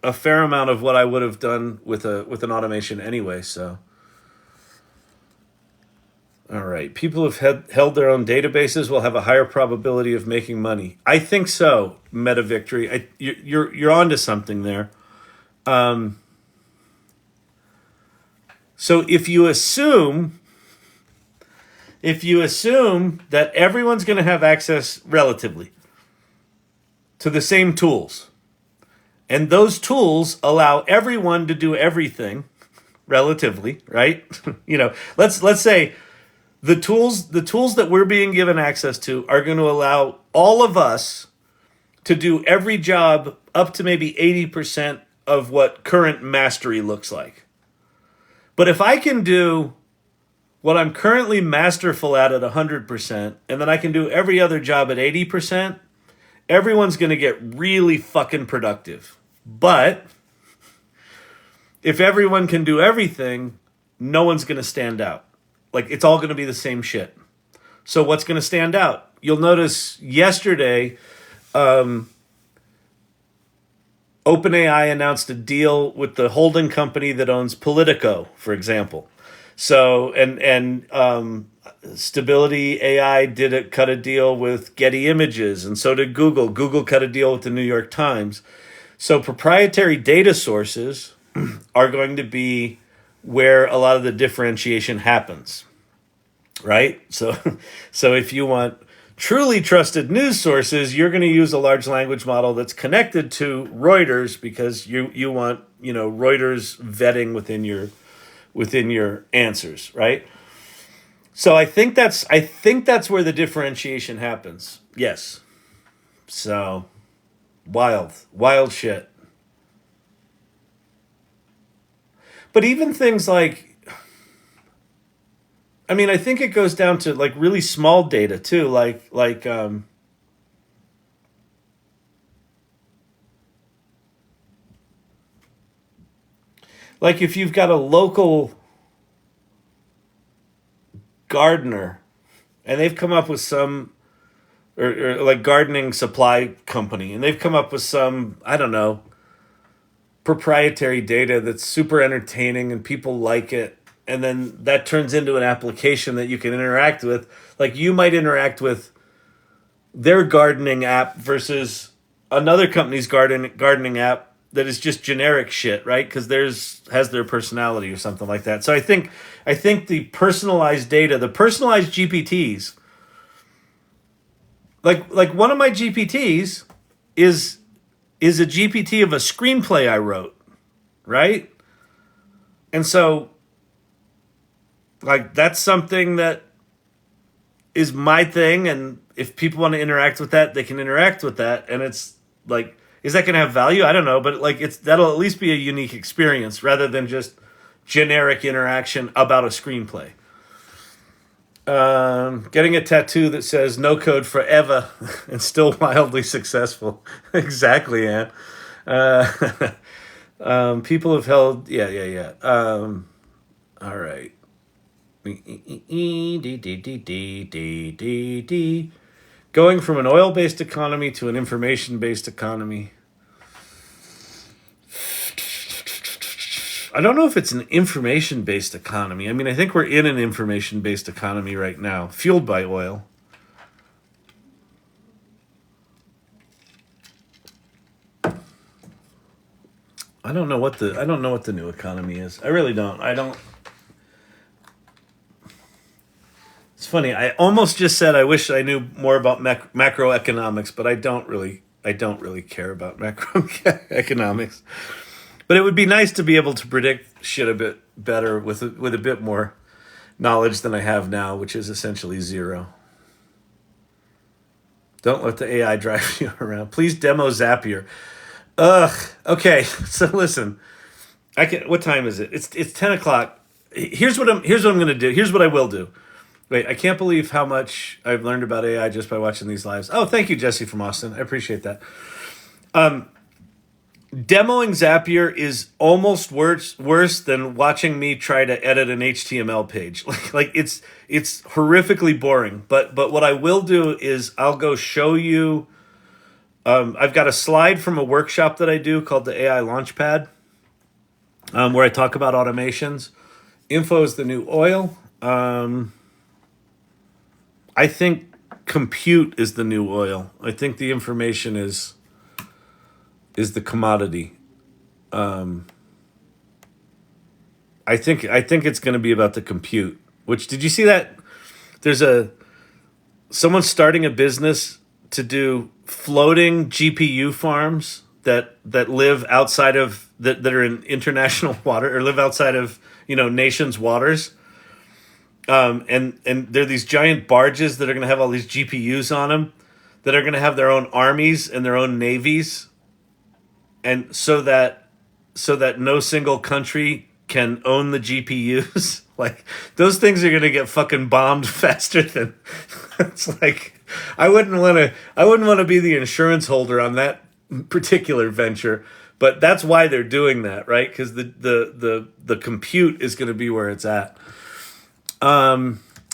a fair amount of what I would have done with an automation anyway. So, all right, people who've held their own databases will have a higher probability of making money. I think so. Meta Victory. You're onto something there. So if you assume that everyone's going to have access relatively to the same tools, and those tools allow everyone to do everything relatively, right? Let's say the tools that we're being given access to are going to allow all of us to do every job up to maybe 80% of what current mastery looks like. But if I can do what I'm currently masterful at 100%, and then I can do every other job at 80%, everyone's going to get really fucking productive. But if everyone can do everything, no one's going to stand out. Like, it's all going to be the same shit. So what's going to stand out? You'll notice yesterday, OpenAI announced a deal with the holding company that owns Politico, for example. So, and Stability AI cut a deal with Getty Images, and so did Google. Google cut a deal with the New York Times. So proprietary data sources are going to be where a lot of the differentiation happens, right? So if you want truly trusted news sources, you're going to use a large language model that's connected to Reuters because you want, Reuters vetting within within your answers, right? So I think that's where the differentiation happens. Yes. So wild shit. But even things like, I mean, I think it goes down to like really small data too, like if you've got a local gardener and they've come up with some, or like gardening supply company, and they've come up with some, I don't know, proprietary data that's super entertaining and people like it, and then that turns into an application that you can interact with. Like you might interact with their gardening app versus another company's gardening app that is just generic shit, right? Because theirs has their personality or something like that. So I think the personalized data, the personalized GPTs, like one of my GPTs is a GPT of a screenplay I wrote, right? And so like that's something that is my thing, and if people want to interact with that, they can interact with that. And it's like, is that going to have value? I don't know, but like that'll at least be a unique experience rather than just generic interaction about a screenplay. Getting a tattoo that says "No code forever" and still wildly successful. Exactly, Ann. People have held, yeah. All right. Going from an oil-based economy to an information-based economy. I don't know if it's an information-based economy. I mean, I think we're in an information-based economy right now, fueled by oil. I don't know what the new economy is. I really don't. It's funny. I almost just said I wish I knew more about macroeconomics, but I don't really care about macroeconomics. But it would be nice to be able to predict shit a bit better with a bit more knowledge than I have now, which is essentially zero. Don't let the AI drive you around. Please demo Zapier. Ugh. Okay. So listen, What time is it? It's 10 o'clock. Here's what I'm gonna do. Here's what I will do. Wait, I can't believe how much I've learned about AI just by watching these lives. Oh, thank you, Jesse from Austin. I appreciate that. Demoing Zapier is almost worse than watching me try to edit an HTML page. Like it's horrifically boring. But what I will do is I'll go show you. I've got a slide from a workshop that I do called the AI Launchpad, where I talk about automations. Info is the new oil. I think compute is the new oil. I think the information is the commodity. I think it's going to be about the compute. Which, did you see that? There's someone starting a business to do floating GPU farms that live outside of that are in international water, or live outside of nations' waters. And there are these giant barges that are going to have all these GPUs on them, that are going to have their own armies and their own navies, and so that no single country can own the GPUs. Like, those things are going to get fucking bombed faster than it's like I wouldn't want to be the insurance holder on that particular venture, but that's why they're doing that, right? Because the compute is going to be where it's at. Let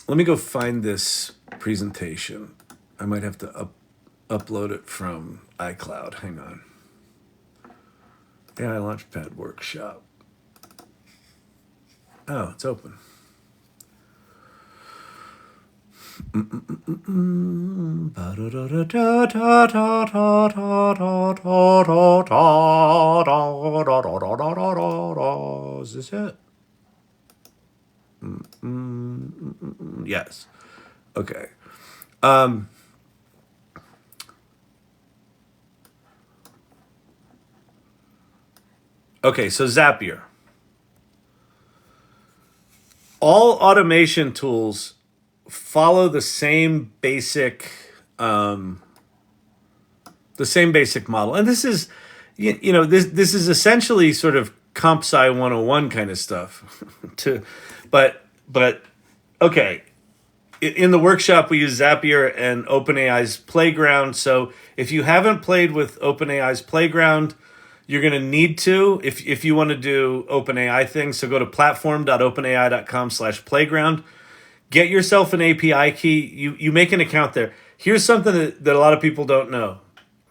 me go find this presentation. I might have to upload it from iCloud. Hang on. AI Launchpad Workshop. Oh, it's open. Is this it? Yes. Okay. Okay, so Zapier. all automation tools follow the same basic model. And this is, this is essentially sort of comp sci 101 kind of stuff. to, but okay. In the workshop, we use Zapier and OpenAI's Playground. So if you haven't played with OpenAI's Playground, you're going to need to if you want to do OpenAI things. So go to platform.openai.com/playground. Get yourself an API key. You make an account there. Here's something that a lot of people don't know.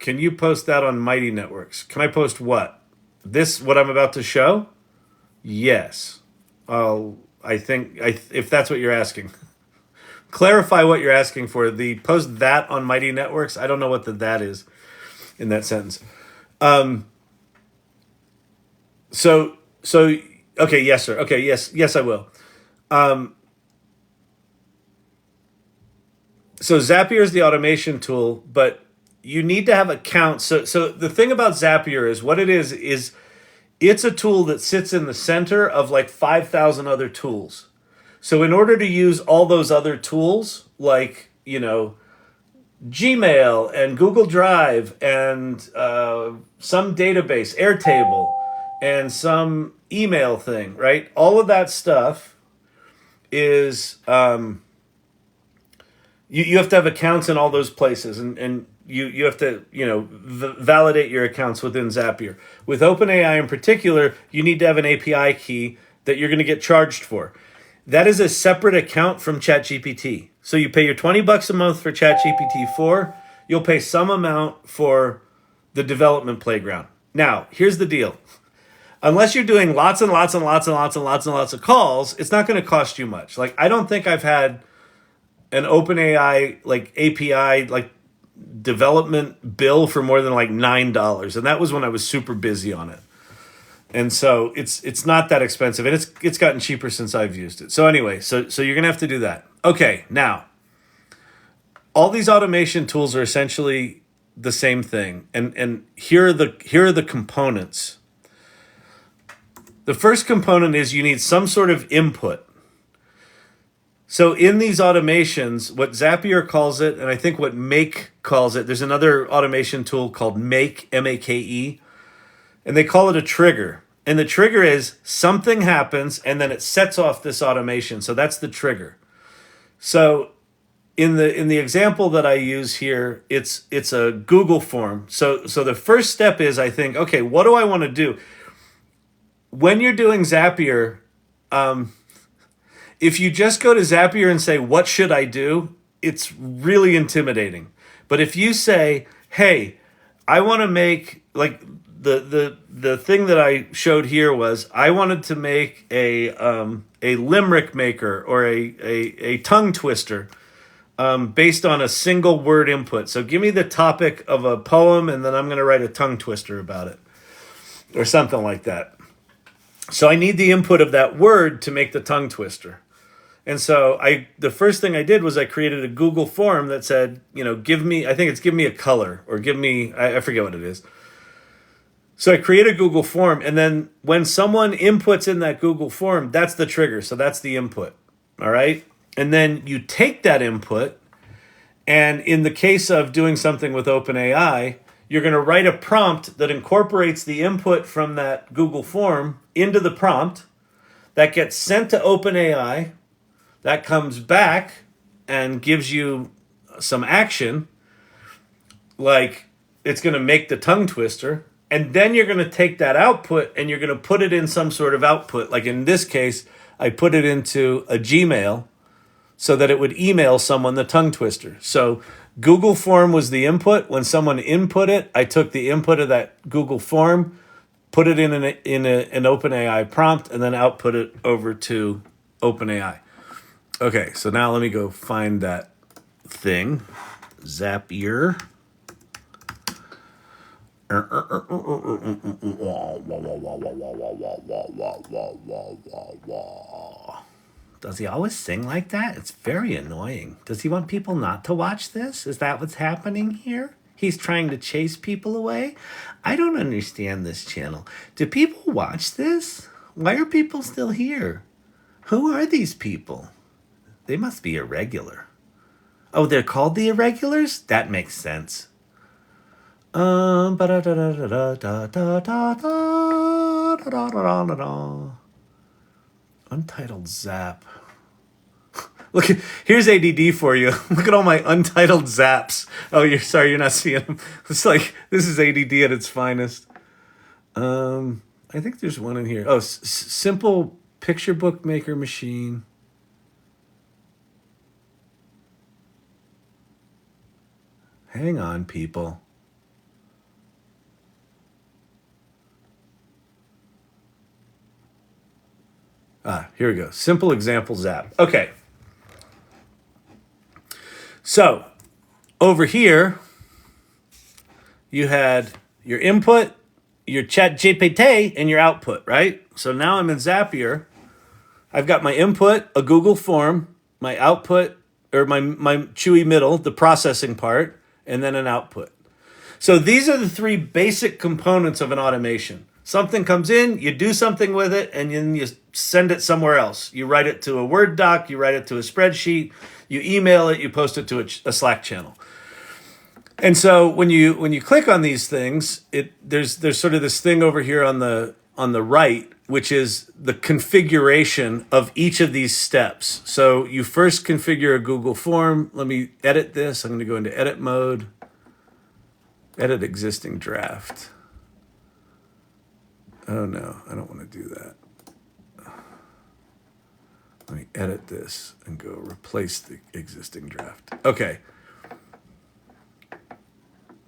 Can you post that on Mighty Networks? Can I post what? What I'm about to show? Yes. If that's what you're asking. Clarify what you're asking for. The post that on Mighty Networks, I don't know what that is in that sentence. So okay, yes, sir. Okay, yes, I will. So Zapier is the automation tool, but you need to have accounts. So the thing about Zapier is what it is it's a tool that sits in the center of like 5,000 other tools. So in order to use all those other tools, like, Gmail and Google Drive and some database, Airtable, and some email thing, right? All of that stuff is you have to have accounts in all those places, and you have to validate your accounts within Zapier. With OpenAI in particular, you need to have an API key that you're going to get charged for. That is a separate account from ChatGPT. So you pay your $20 a month for ChatGPT 4. You'll pay some amount for the development playground. Now, here's the deal. Unless you're doing lots and lots and lots and lots and lots and lots of calls, it's not going to cost you much. Like, I don't think I've had an OpenAI like API like development bill for more than like $9, and that was when I was super busy on it. And so it's not that expensive, and it's gotten cheaper since I've used it. So anyway, so you're gonna have to do that. Okay, now all these automation tools are essentially the same thing, and here are the components. The first component is you need some sort of input. So in these automations, what Zapier calls it, and I think what Make calls it, there's another automation tool called Make, M-A-K-E, and they call it a trigger. And the trigger is something happens, and then it sets off this automation. So that's the trigger. So in the example that I use here, it's a Google form. So the first step is, I think, okay, what do I want to do? When you're doing Zapier, if you just go to Zapier and say, what should I do? It's really intimidating. But if you say, hey, I want to make, like, the thing that I showed here was I wanted to make a limerick maker or a tongue twister based on a single word input. So give me the topic of a poem, and then I'm going to write a tongue twister about it or something like that. So I need the input of that word to make the tongue twister. And so the first thing I did was I created a Google form that said, give me a color, or give me, I forget what it is. So I create a Google form, and then when someone inputs in that Google form, that's the trigger. So that's the input. All right. And then you take that input, and in the case of doing something with OpenAI, you're going to write a prompt that incorporates the input from that Google form into the prompt. That gets sent to OpenAI. That comes back and gives you some action, like it's going to make the tongue twister. And then you're going to take that output and you're going to put it in some sort of output. Like in this case, I put it into a Gmail so that it would email someone the tongue twister. So Google form was the input. When someone input it, I took the input of that Google form, put it in an OpenAI prompt, and then output it over to OpenAI. Okay, so now let me go find that thing. Zapier. Does he always sing like that? It's very annoying. Does he want people not to watch this? Is that what's happening here? He's trying to chase people away? I don't understand this channel. Do people watch this? Why are people still here? Who are these people? They must be irregular. Oh, they're called the Irregulars? That makes sense. Untitled Zap. Look, here's ADD for you. Look at all my untitled zaps. Oh, you're not seeing them. It's like, this is ADD at its finest. I think there's one in here. Oh, simple picture book maker machine. Hang on, people. Here we go. Simple example zap. Okay. So, over here, you had your input, your ChatGPT, and your output, right? So now I'm in Zapier. I've got my input, a Google form, my output, or my chewy middle, the processing part, and then an output. So these are the three basic components of an automation. Something comes in, you do something with it, and then you send it somewhere else. You write it to a Word doc, you write it to a spreadsheet, you email it, you post it to a Slack channel. And so when you click on these things, there's sort of this thing over here on the right, which is the configuration of each of these steps. So you first configure a Google form. Let me edit this. I'm going to go into edit mode. Edit existing draft. Oh no, I don't want to do that. Let me edit this and go replace the existing draft. Okay.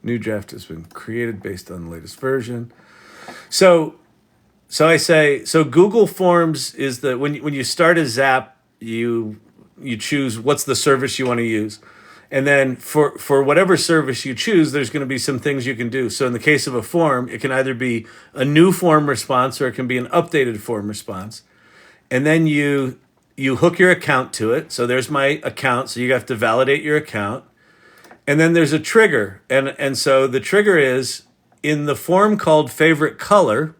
New draft has been created based on the latest version. So I say, so Google Forms is when you start a Zap, you choose what's the service you want to use. And then for whatever service you choose, there's going to be some things you can do. So in the case of a form, it can either be a new form response or it can be an updated form response. And then you hook your account to it. So there's my account. So you have to validate your account. And then there's a trigger. And so the trigger is in the form called favorite color,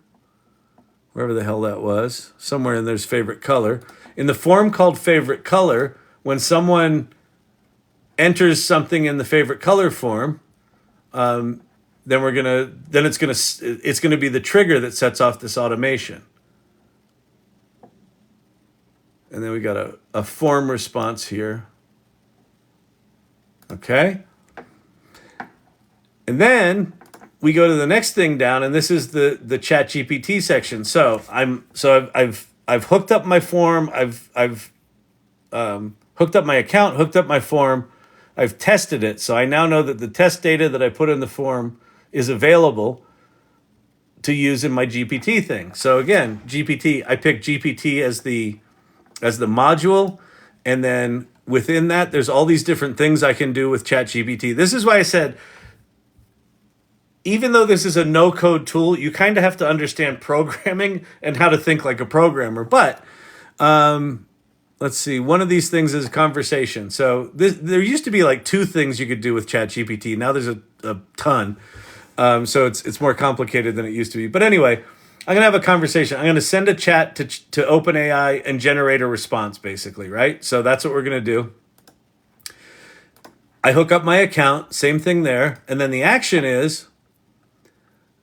wherever the hell that was, somewhere in there's favorite color. In the form called favorite color, when someone enters something in the favorite color form, then it's gonna be the trigger that sets off this automation. And then we got a form response here. Okay. And then we go to the next thing down, and this is the ChatGPT section. So I've hooked up my form. I've hooked up my account, hooked up my form. I've tested it, so I now know that the test data that I put in the form is available to use in my GPT thing. So again, GPT, I picked GPT as the module, and then within that, there's all these different things I can do with ChatGPT. This is why I said, even though this is a no-code tool, you kind of have to understand programming and how to think like a programmer. But let's see. One of these things is conversation. So there used to be like 2 things you could do with ChatGPT. Now there's a ton. So it's more complicated than it used to be. But anyway, I'm going to have a conversation. I'm going to send a chat to OpenAI and generate a response, basically, right? So that's what we're going to do. I hook up my account, same thing there. And then the action is,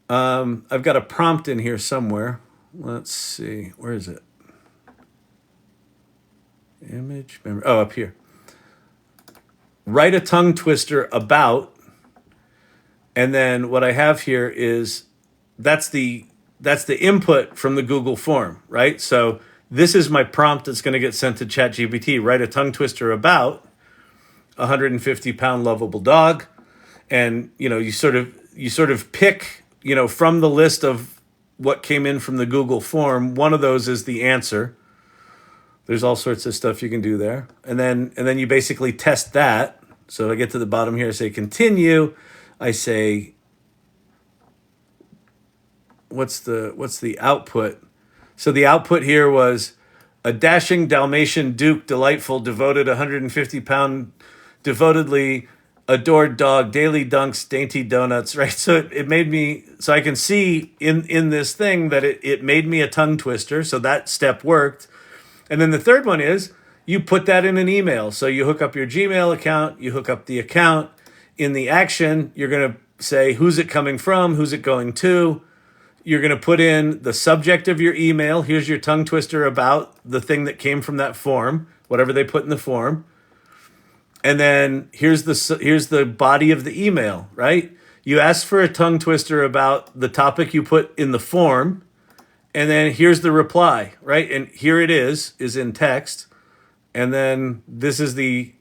I've got a prompt in here somewhere. Let's see. Where is it? Image, memory. Oh, up here. Write a tongue twister about, and then what I have here is that's the input from the Google form, right? So this is my prompt that's going to get sent to ChatGPT. Write a tongue twister about a 150-pound lovable dog, and you sort of pick from the list of what came in from the Google form. One of those is the answer. There's all sorts of stuff you can do there. And then you basically test that. So I get to the bottom here, I say continue. I say, what's the output? So the output here was a dashing Dalmatian Duke, delightful, devoted 150-pound, devotedly adored dog, daily dunks, dainty donuts, right? So it made me, so I can see in this thing that it made me a tongue twister. So that step worked. And then the third one is you put that in an email. So you hook up your Gmail account, you hook up the account. In the action, you're going to say who's it coming from, who's it going to. You're going to put in the subject of your email. Here's your tongue twister about the thing that came from that form, whatever they put in the form. And then here's the body of the email, right? You ask for a tongue twister about the topic you put in the form. And then here's the reply, right? And here it is in text. And then this is the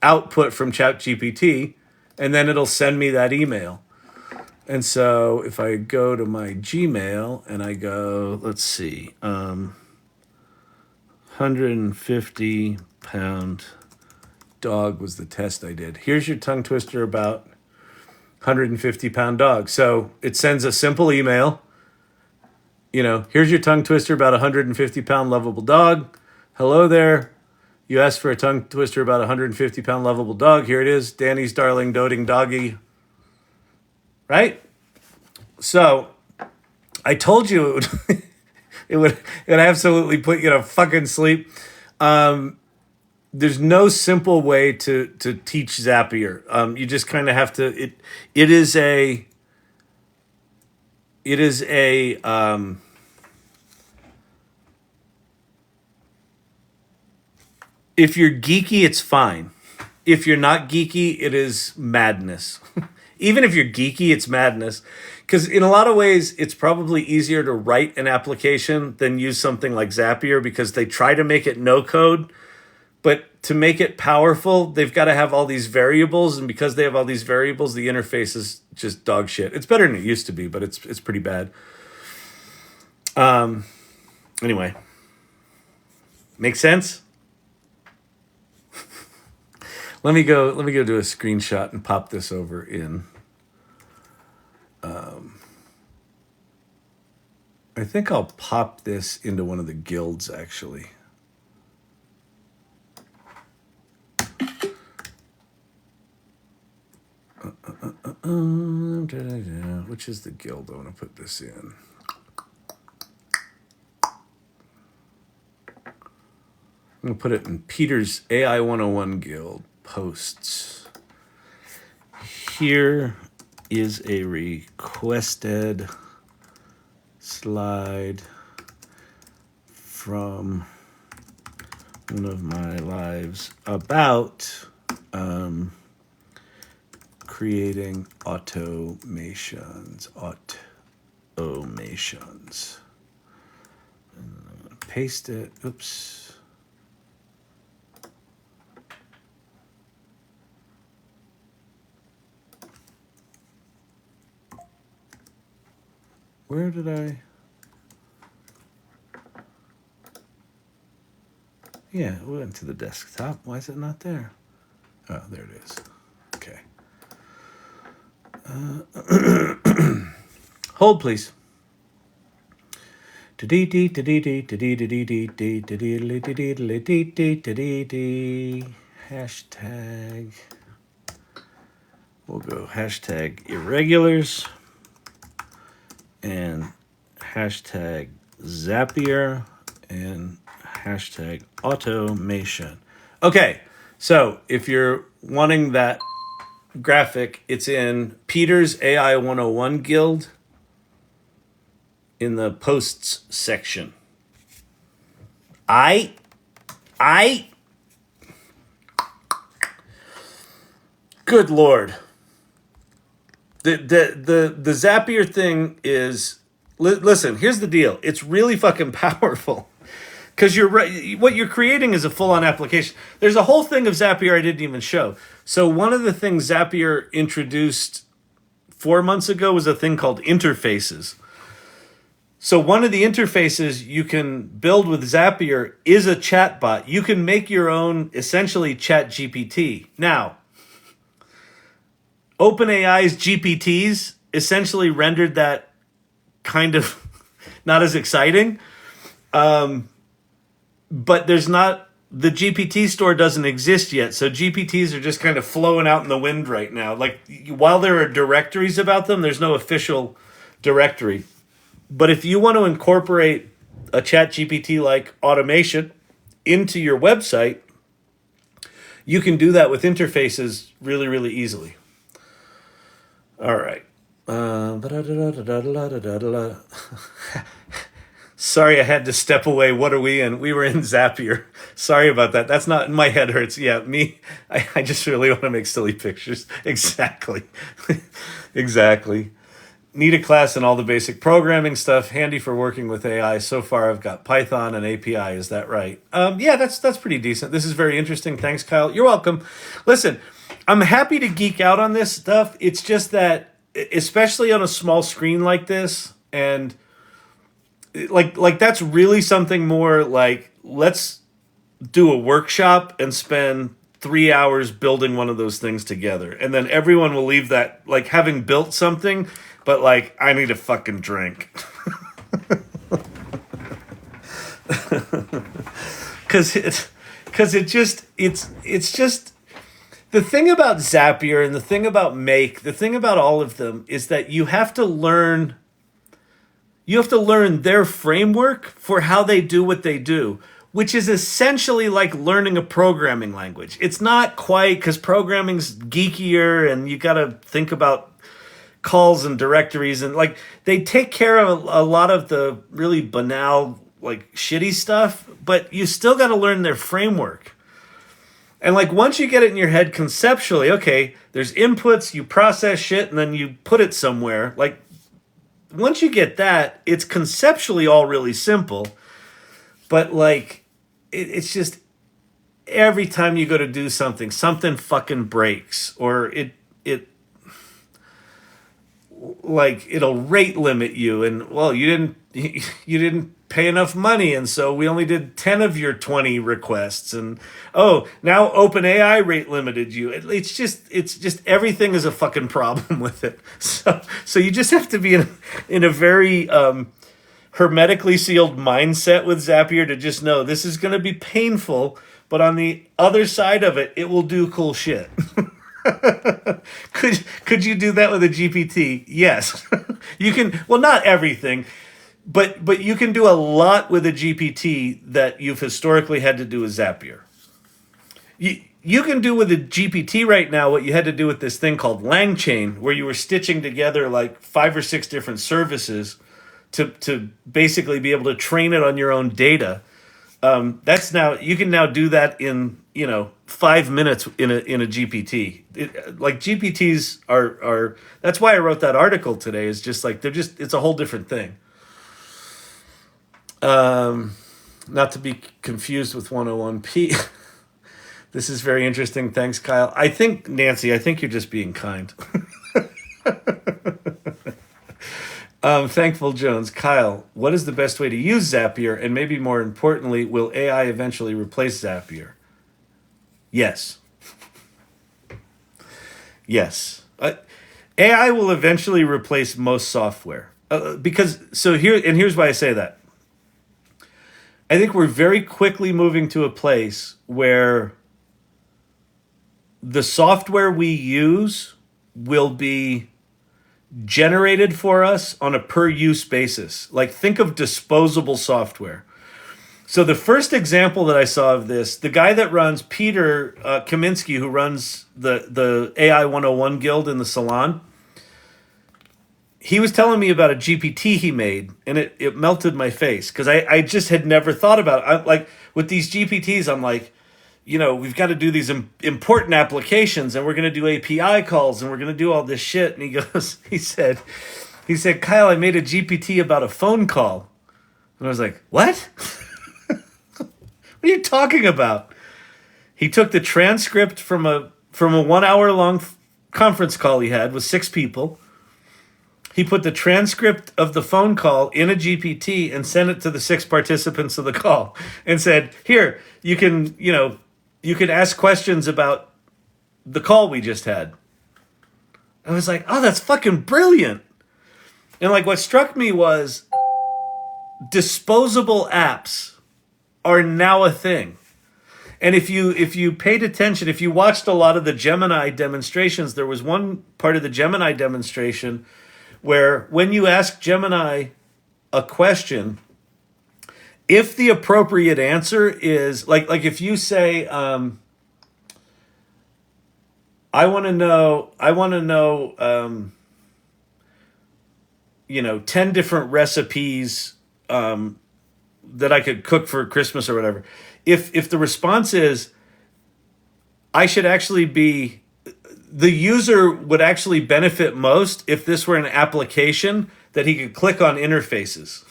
output from ChatGPT, and then it'll send me that email. And so if I go to my Gmail and I go, let's see, 150-pound dog was the test I did. Here's your tongue twister about 150-pound dog. So it sends a simple email. Here's your tongue twister about a 150-pound lovable dog. Hello there. You asked for a tongue twister about a 150-pound lovable dog. Here it is. Danny's darling doting doggy. Right? So I told you it would absolutely put you to fucking sleep. There's no simple way to teach Zapier. You just kind of have to. It is a. If you're geeky, it's fine. If you're not geeky, it is madness. Even if you're geeky, it's madness. Because in a lot of ways, it's probably easier to write an application than use something like Zapier because they try to make it no code. But to make it powerful, they've got to have all these variables. And because they have all these variables, the interface is just dog shit. It's better than it used to be, but it's pretty bad. Anyway. Make sense? Let me go do a screenshot and pop this over in. I think I'll pop this into one of the guilds, actually. Which is the guild I want to put this in? I'm going to put it in Peter's AI 101 guild. Posts. Here is a requested slide from one of my lives about creating automations. And I'm going to paste it. Oops. Where did I? Yeah, we went to the desktop. Why is it not there? Oh, there it is. Okay. Hold, please. Hashtag. We'll go hashtag irregulars. And hashtag Zapier and hashtag automation. Okay, so if you're wanting that graphic, it's in Peter's AI 101 guild in the posts section. Good Lord. The Zapier thing is, listen, here's the deal. It's really fucking powerful. Because you're right, what you're creating is a full-on application. There's a whole thing of Zapier I didn't even show. So one of the things Zapier introduced 4 months ago was a thing called interfaces. So one of the interfaces you can build with Zapier is a chatbot. You can make your own, essentially, ChatGPT. Now, OpenAI's GPTs essentially rendered that kind of not as exciting. But there's not, the GPT store doesn't exist yet. So GPTs are just kind of flowing out in the wind right now. Like, while there are directories about them, there's no official directory. But if you want to incorporate a ChatGPT like automation into your website, you can do that with interfaces really, really easily. All right. Sorry, I had to step away. What are we in? We were in Zapier. Sorry about that. That's not, my head hurts. Yeah, me. I just really want to make silly pictures. Exactly. Exactly. Need a class and all the basic programming stuff. Handy for working with AI. So far, I've got Python and API. Is that right? Yeah, that's pretty decent. This is very interesting. Thanks, Kyle. You're welcome. Listen, I'm happy to geek out on this stuff. It's just that, especially on a small screen like this, and like that's really something more like, let's do a workshop and spend 3 hours building one of those things together, and then everyone will leave that like having built something, but like, I need a fucking drink. Because it's just the thing about Zapier and the thing about Make, the thing about all of them is that you have to learn their framework for how they do what they do, which is essentially like learning a programming language. It's not quite, because programming's geekier and you got to think about calls and directories, and like they take care of a lot of the really banal, like shitty stuff, but you still got to learn their framework. And like, once you get it in your head conceptually, okay, there's inputs, you process shit, and then you put it somewhere. Like, once you get that, it's conceptually all really simple. But like, it's just every time you go to do something, something fucking breaks, or it like it'll rate limit you, and well, you didn't pay enough money, and so we only did 10 of your 20 requests, and oh, now OpenAI rate limited you. It's just everything is a fucking problem with it. So you just have to be in a very hermetically sealed mindset with Zapier to just know this is going to be painful, but on the other side of it, it will do cool shit. Could you do that with a GPT? Yes. You can, well, not everything, but you can do a lot with a GPT that you've historically had to do with Zapier. You can do with a GPT right now what you had to do with this thing called LangChain, where you were stitching together like 5 or 6 different services to basically be able to train it on your own data. That's now, you can now do that in 5 minutes in a GPT. Like GPTs are that's why I wrote that article today. Is just like it's a whole different thing. Not to be confused with 101p. This is very interesting. Thanks, Kyle. I think, Nancy, you're just being kind. Thankful Jones. Kyle, what is the best way to use Zapier? And maybe more importantly, will AI eventually replace Zapier? Yes. Yes. AI will eventually replace most software. Here's why I say that. I think we're very quickly moving to a place where the software we use will be generated for us on a per use basis. Like, think of disposable software. So the first example that I saw of this, the guy that runs, Peter Kaminsky, who runs the AI 101 Guild in the Salon, he was telling me about a GPT he made, and it melted my face, because I just had never thought about it. I'm like, with these GPTs, I'm like, we've got to do these important applications, and we're going to do API calls, and we're going to do all this shit. And he said, Kyle, I made a GPT about a phone call. And I was like, what? What are you talking about? He took the transcript from a 1 hour long conference call he had with 6 people. He put the transcript of the phone call in a GPT and sent it to the 6 participants of the call and said, here, you can ask questions about the call we just had. I was like, oh, that's fucking brilliant. And like, what struck me was disposable apps are now a thing. And if you paid attention, if you watched a lot of the Gemini demonstrations, there was one part of the Gemini demonstration where when you ask Gemini a question, If the appropriate answer is like if you say, I want to know, 10 different recipes that I could cook for Christmas or whatever. If the response is, I should actually be, the user would actually benefit most if this were an application that he could click on interfaces.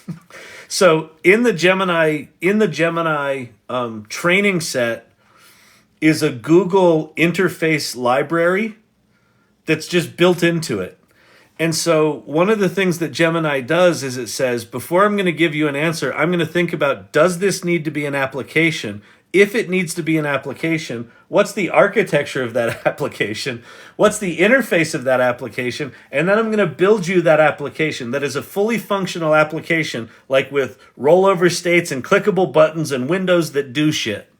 So in the Gemini training set is a Google interface library that's just built into it. And so one of the things that Gemini does is it says, before I'm going to give you an answer, I'm going to think about, does this need to be an application? If it needs to be an application, what's the architecture of that application? What's the interface of that application? And then I'm going to build you that application that is a fully functional application, like with rollover states and clickable buttons and windows that do shit.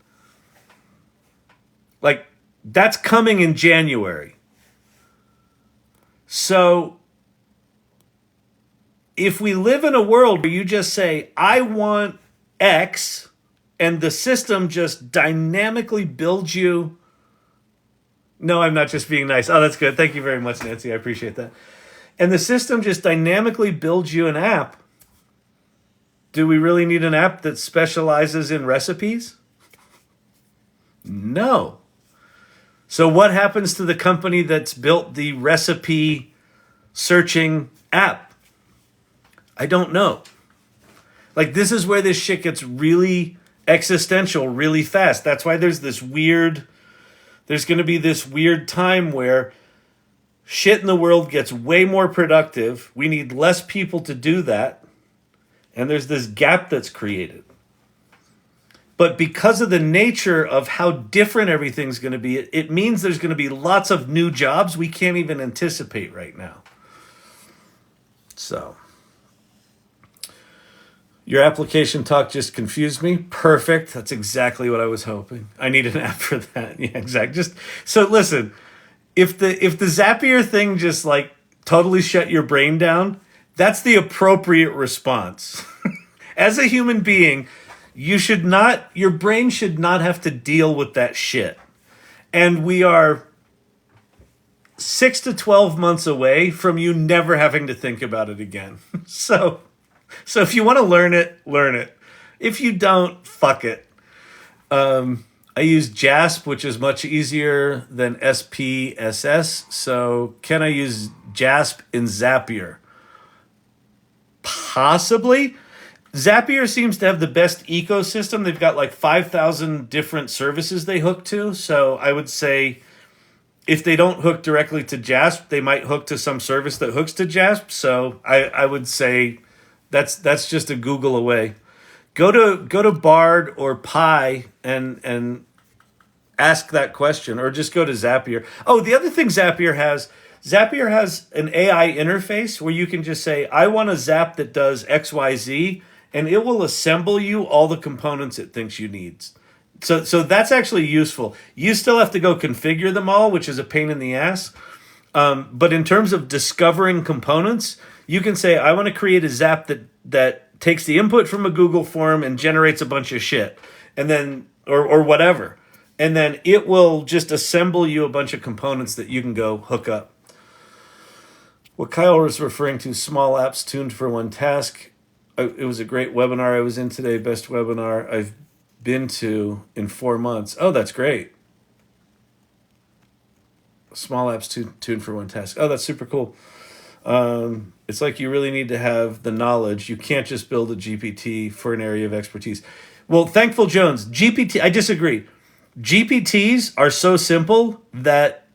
Like, that's coming in January. So if we live in a world where you just say, I want X, and the system just dynamically builds you. No, I'm not just being nice. Oh, that's good. Thank you very much, Nancy. I appreciate that. And the system just dynamically builds you an app. Do we really need an app that specializes in recipes? No. So what happens to the company that's built the recipe searching app? I don't know. Like, this is where this shit gets really existential really fast. That's why there's going to be this weird time where shit in the world gets way more productive. We need less people to do that. And there's this gap that's created. But because of the nature of how different everything's going to be, it means there's going to be lots of new jobs we can't even anticipate right now. So, your application talk just confused me. Perfect. That's exactly what I was hoping. I need an app for that. Yeah, exactly. Just so listen, if the Zapier thing just like totally shut your brain down, that's the appropriate response. As a human being, your brain should not have to deal with that shit. And we are 6 to 12 months away from you never having to think about it again. So if you want to learn it, learn it. If you don't, fuck it. I use JASP, which is much easier than SPSS. So can I use JASP in Zapier? Possibly. Zapier seems to have the best ecosystem. They've got like 5,000 different services they hook to. So I would say if they don't hook directly to JASP, they might hook to some service that hooks to JASP. So I would say that's just a Google away. Go to Bard or Pi and ask that question, or just go to Zapier. Oh, the other thing Zapier has an AI interface where you can just say, I want a Zap that does XYZ, and it will assemble you all the components it thinks you need. So that's actually useful. You still have to go configure them all, which is a pain in the ass. But in terms of discovering components, you can say, I want to create a Zap that takes the input from a Google form and generates a bunch of shit, and then or whatever. And then it will just assemble you a bunch of components that you can go hook up. What Kyle was referring to, small apps tuned for one task. It was a great webinar I was in today, best webinar I've been to in 4 months. Oh, that's great. Small apps tuned for one task. Oh, that's super cool. It's like you really need to have the knowledge. You can't just build a GPT for an area of expertise. Well, Thankful Jones, GPT, I disagree. GPTs are so simple that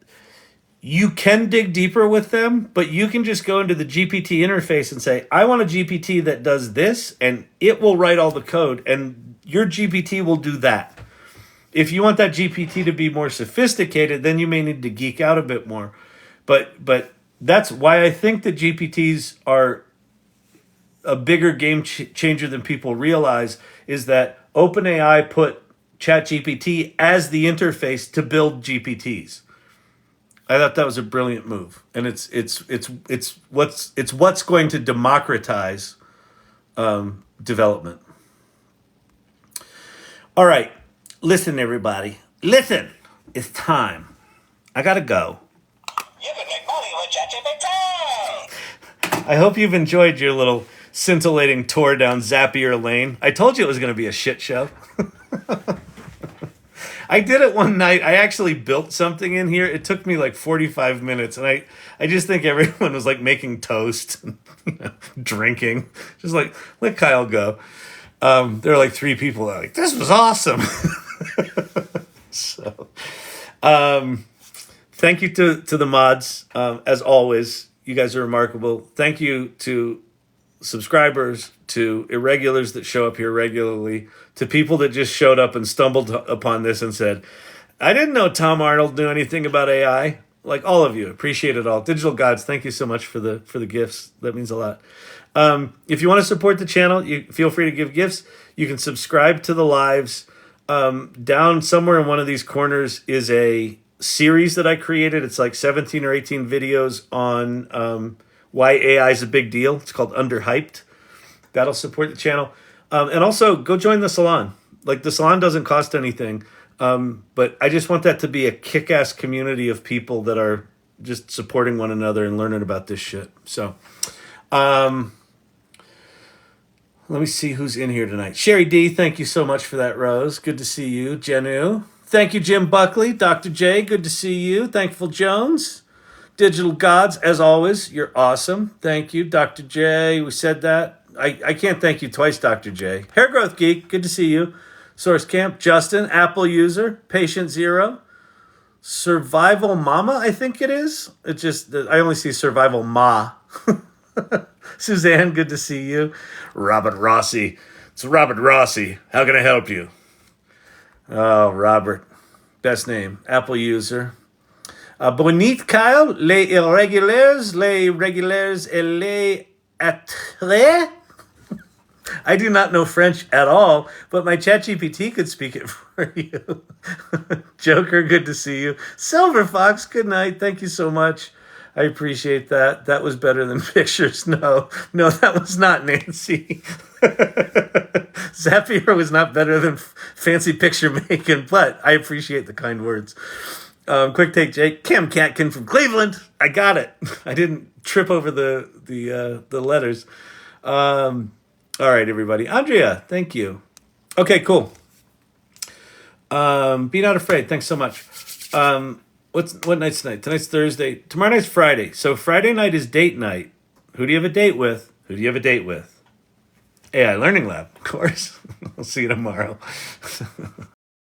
you can dig deeper with them, but you can just go into the GPT interface and say, I want a GPT that does this, and it will write all the code, and your GPT will do that. If you want that GPT to be more sophisticated, then you may need to geek out a bit more. But that's why I think that GPTs are a bigger game changer than people realize, is that OpenAI put ChatGPT as the interface to build GPTs. I thought that was a brilliant move, and it's what's going to democratize development. All right. Listen, everybody. Listen. It's time. I got to go. You can make money with ChatGPT. I hope you've enjoyed your little scintillating tour down Zapier Lane. I told you it was going to be a shit show. I did it one night. I actually built something in here. It took me like 45 minutes. And I just think everyone was like making toast and drinking. Just like, let Kyle go. There were like 3 people that were like, this was awesome. So, thank you to the mods. As always, you guys are remarkable. Thank you to subscribers, to irregulars that show up here regularly, to people that just showed up and stumbled upon this and said, I didn't know Tom Arnold knew anything about AI. Like all of you, appreciate it all. Digital Gods, thank you so much for the gifts. That means a lot. If you want to support the channel, you feel free to give gifts. You can subscribe to the lives. Down somewhere in one of these corners is a series that I created. It's like 17 or 18 videos on why AI is a big deal. It's called Underhyped. That'll support the channel. And also, go join the Salon. Like, the Salon doesn't cost anything. But I just want that to be a kick-ass community of people that are just supporting one another and learning about this shit. So, let me see who's in here tonight. Sherry D, thank you so much for that rose. Good to see you. Jenu. Thank you, Jim Buckley. Dr. J, good to see you. Thankful Jones. Digital Gods, as always, you're awesome. Thank you, Dr. J. We said that. I can't thank you twice, Dr. J. Hair Growth Geek, good to see you. Source Camp, Justin, Apple User, Patient Zero. Survival Mama, I think it is. It just, I only see Survival Ma. Suzanne, good to see you. Robert Rossi. It's Robert Rossi. How can I help you? Oh, Robert. Best name. Apple User. Bonite Kyle. Les irregulaires et les attraits. I do not know French at all, but my ChatGPT could speak it for you. Joker, good to see you. Silver Fox, good night. Thank you so much. I appreciate that. That was better than pictures. No, that was not Nancy. Zapier was not better than fancy picture making, but I appreciate the kind words. Quick take, Jake. Kim Catkin from Cleveland. I got it. I didn't trip over the letters. All right, everybody. Andrea, thank you. Okay, cool. Be not afraid. Thanks so much. What night's tonight? Tonight's Thursday. Tomorrow night's Friday. So Friday night is date night. Who do you have a date with? Who do you have a date with? AI Learning Lab, of course. I'll see you tomorrow.